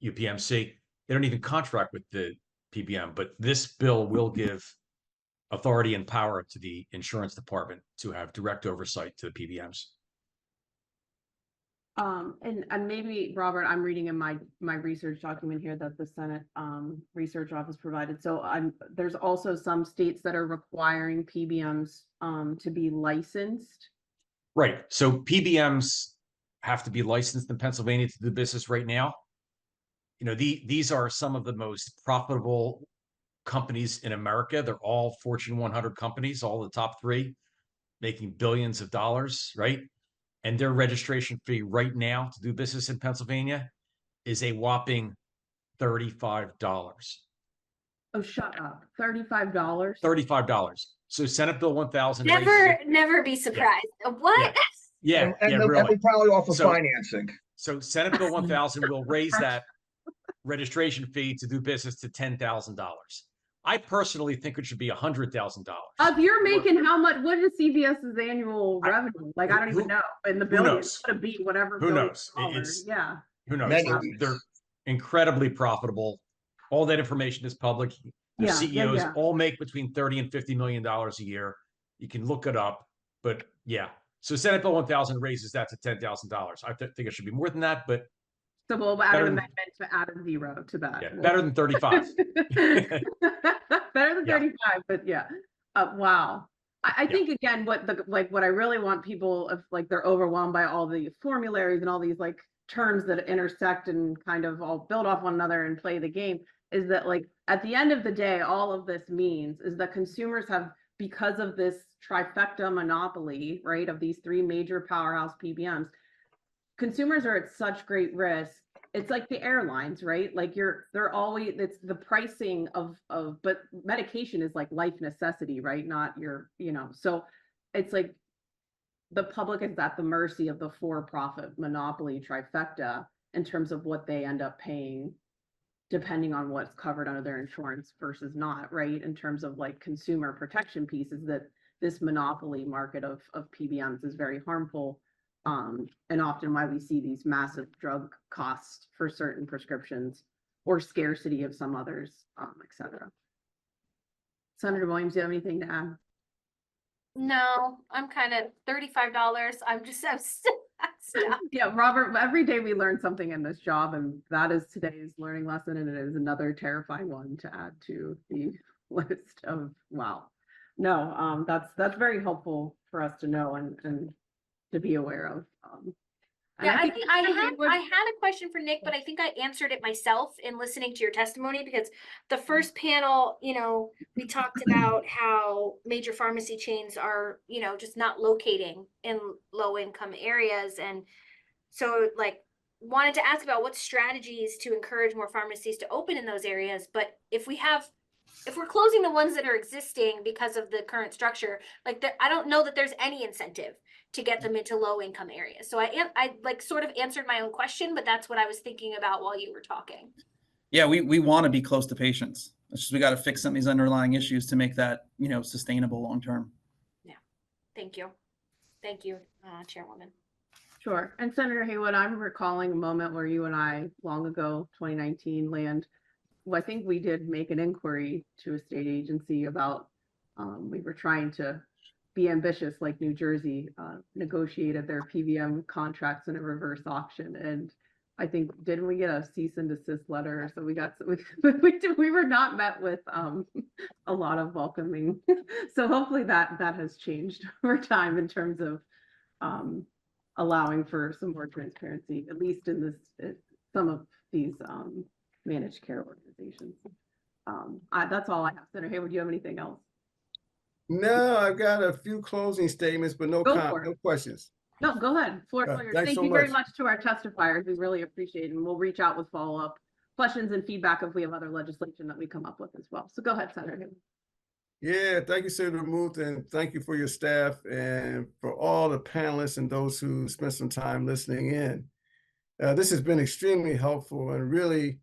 Speaker 3: UPMC. They don't even contract with the PBM, but this bill will give authority and power to the insurance department to have direct oversight to the PBMs.
Speaker 1: And maybe, Robert, I'm reading in my research document here that the Senate Research Office provided. So there's also some states that are requiring PBMs to be licensed.
Speaker 3: Right. So PBMs have to be licensed in Pennsylvania to do business right now. You know, these are some of the most profitable companies in America. They're all Fortune 100 companies, all the top three, making billions of dollars, right? And their registration fee right now to do business in Pennsylvania is a whopping $35.
Speaker 1: Oh, shut up. $35?
Speaker 3: $35. So Senate Bill 1000
Speaker 7: Never be surprised. What?
Speaker 3: Yeah,
Speaker 4: And
Speaker 3: really.
Speaker 4: we probably offer
Speaker 3: So-
Speaker 4: financing.
Speaker 3: So Senate Bill 1000 will raise that registration fee to do business to $10,000. I personally think it should be $100,000.
Speaker 1: If you're making how much, what is CVS's annual revenue? Like, I don't even
Speaker 3: who-
Speaker 1: know. In the billions,
Speaker 3: knows?
Speaker 1: it's gonna be whatever.
Speaker 3: Who
Speaker 1: billion
Speaker 3: knows?
Speaker 1: dollars.
Speaker 3: It's-
Speaker 1: Yeah.
Speaker 3: Who knows?
Speaker 4: Many.
Speaker 3: They're incredibly profitable. All that information is public. The
Speaker 1: Yeah,
Speaker 3: CEOs
Speaker 1: yeah.
Speaker 3: all make between $30 and $50 million a year. You can look it up, but yeah. So Senate Bill 1000 raises that to $10,000. I think it should be more than that, but
Speaker 1: So we'll add
Speaker 3: Better
Speaker 1: an
Speaker 3: than-
Speaker 1: amendment to add a zero to that.
Speaker 3: yeah, better than 35.
Speaker 1: Better than
Speaker 3: Yeah.
Speaker 1: 35, but yeah. Wow. I
Speaker 3: Yeah.
Speaker 1: think again, what I really want people, if like they're overwhelmed by all the formularies and all these like terms that intersect and kind of all build off one another and play the game, is that like at the end of the day, all of this means is that consumers have, because of this trifecta monopoly, right, of these three major powerhouse PBMs, consumers are at such great risk. It's like the airlines, right? Like they're always, it's the pricing but medication is like life necessity, right? Not your, so it's like the public is at the mercy of the for-profit monopoly trifecta in terms of what they end up paying, depending on what's covered under their insurance versus not, right? In terms of like consumer protection pieces, that this monopoly market of PBMs is very harmful. And often why we see these massive drug costs for certain prescriptions or scarcity of some others, et cetera. Senator Williams, do you have anything to add?
Speaker 7: No, I'm kind of $35. I'm stuck.
Speaker 1: Yeah, Robert, every day we learn something in this job, and that is today's learning lesson, and it is another terrifying one to add to the list of, wow. No, that's very helpful for us to know and to be aware of. And
Speaker 7: Yeah, I think I
Speaker 1: would-
Speaker 7: had a question for Nick, but I think I answered it myself in listening to your testimony, because the first panel, we talked about how major pharmacy chains are, just not locating in low income areas. And so wanted to ask about what strategies to encourage more pharmacies to open in those areas. But if we're closing the ones that are existing because of the current structure, I don't know that there's any incentive to get them into low income areas. So I sort of answered my own question, but that's what I was thinking about while you were talking.
Speaker 8: Yeah, we want to be close to patients. It's just we got to fix some of these underlying issues to make that, sustainable long term.
Speaker 7: Yeah. Thank you. Thank you, Chairwoman.
Speaker 1: Sure. And Senator Haywood, I'm recalling a moment where you and I, long ago, 2019, well, I think we did make an inquiry to a state agency about, we were trying to be ambitious like New Jersey, negotiated their PVM contracts in a reverse auction. And I think, didn't we get a cease and desist letter? So we got, we were not met with, a lot of welcoming. So hopefully that has changed over time in terms of, allowing for some more transparency, at least in this, some of these, managed care organizations. That's all I have. Senator Haywood, do you have anything else?
Speaker 2: No, I've got a few closing statements, but no
Speaker 1: Go for it.
Speaker 2: no questions.
Speaker 1: No, go ahead. Floor is yours.
Speaker 2: Thanks
Speaker 1: Thank
Speaker 2: so
Speaker 1: you very
Speaker 2: much.
Speaker 1: much to our testifiers. We really appreciate it. And we'll reach out with follow-up questions and feedback if we have other legislation that we come up with as well. So go ahead, Senator Haywood.
Speaker 2: Yeah, thank you, Senator Muth, and thank you for your staff and for all the panelists and those who spent some time listening in. This has been extremely helpful and really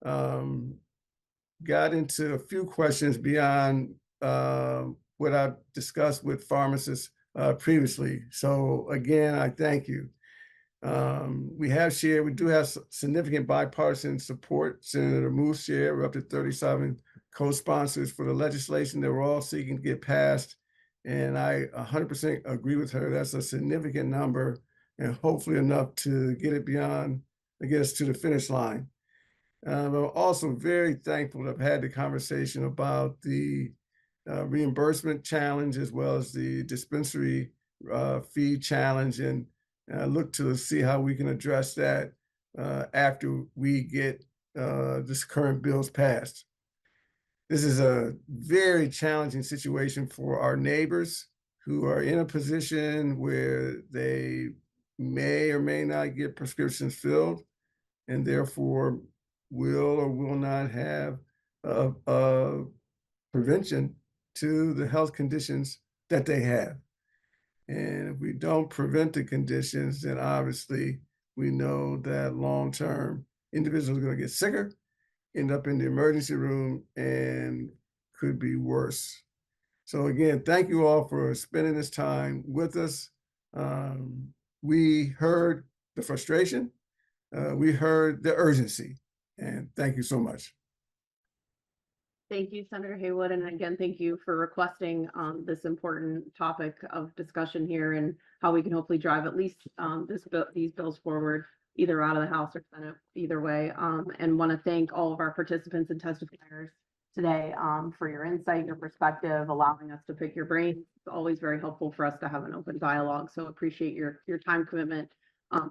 Speaker 2: got into a few questions beyond what I've discussed with pharmacists previously. So again, I thank you. We do have significant bipartisan support. Senator Muth shared, we're up to 37 co-sponsors for the legislation that we're all seeking to get passed. And I 100% agree with her. That's a significant number and hopefully enough to get it beyond, to get us to the finish line. I'm also very thankful to have had the conversation about the reimbursement challenge as well as the dispensary fee challenge, and look to see how we can address that after we get this current bills passed. This is a very challenging situation for our neighbors who are in a position where they may or may not get prescriptions filled and therefore will or will not have a prevention to the health conditions that they have. And if we don't prevent the conditions, then obviously we know that long-term individuals are going to get sicker, end up in the emergency room, and could be worse. So again, thank you all for spending this time with us. We heard the frustration, we heard the urgency, and thank you so much.
Speaker 1: Thank you, Senator Haywood. And again, thank you for requesting this important topic of discussion here and how we can hopefully drive at least these bills forward, either out of the House or Senate, either way. And want to thank all of our participants and testifiers today for your insight, your perspective, allowing us to pick your brain. It's always very helpful for us to have an open dialogue. So appreciate your time commitment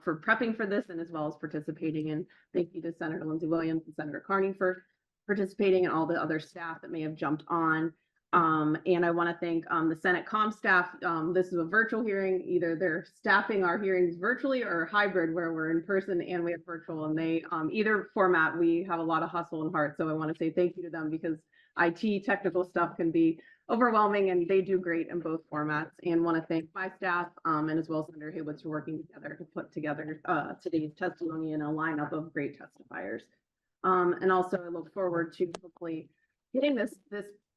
Speaker 1: for prepping for this and as well as participating. And thank you to Senator Lindsey Williams and Senator Carney for participating and all the other staff that may have jumped on. And I want to thank the Senate Comm staff. This is a virtual hearing. Either they're staffing our hearings virtually or hybrid where we're in person and we have virtual, and they either format, we have a lot of hustle and heart. So I want to say thank you to them because IT technical stuff can be overwhelming and they do great in both formats. And want to thank my staff and as well as Senator Haywood for working together to put together today's testimony in a lineup of great testifiers. And also I look forward to hopefully getting this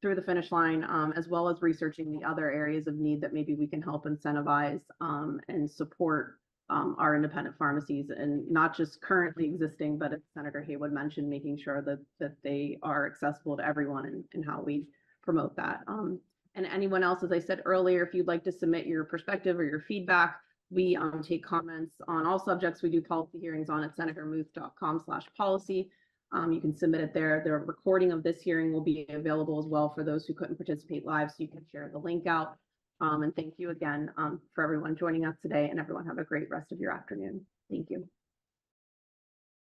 Speaker 1: through the finish line, as well as researching the other areas of need that maybe we can help incentivize and support our independent pharmacies, and not just currently existing, but as Senator Haywood mentioned, making sure that they are accessible to everyone and how we promote that. And anyone else, as I said earlier, if you'd like to submit your perspective or your feedback, we take comments on all subjects. We do policy hearings on at senatormuth.com/policy. You can submit it there. The recording of this hearing will be available as well for those who couldn't participate live, so you can share the link out. And thank you again for everyone joining us today, and everyone have a great rest of your afternoon. Thank you.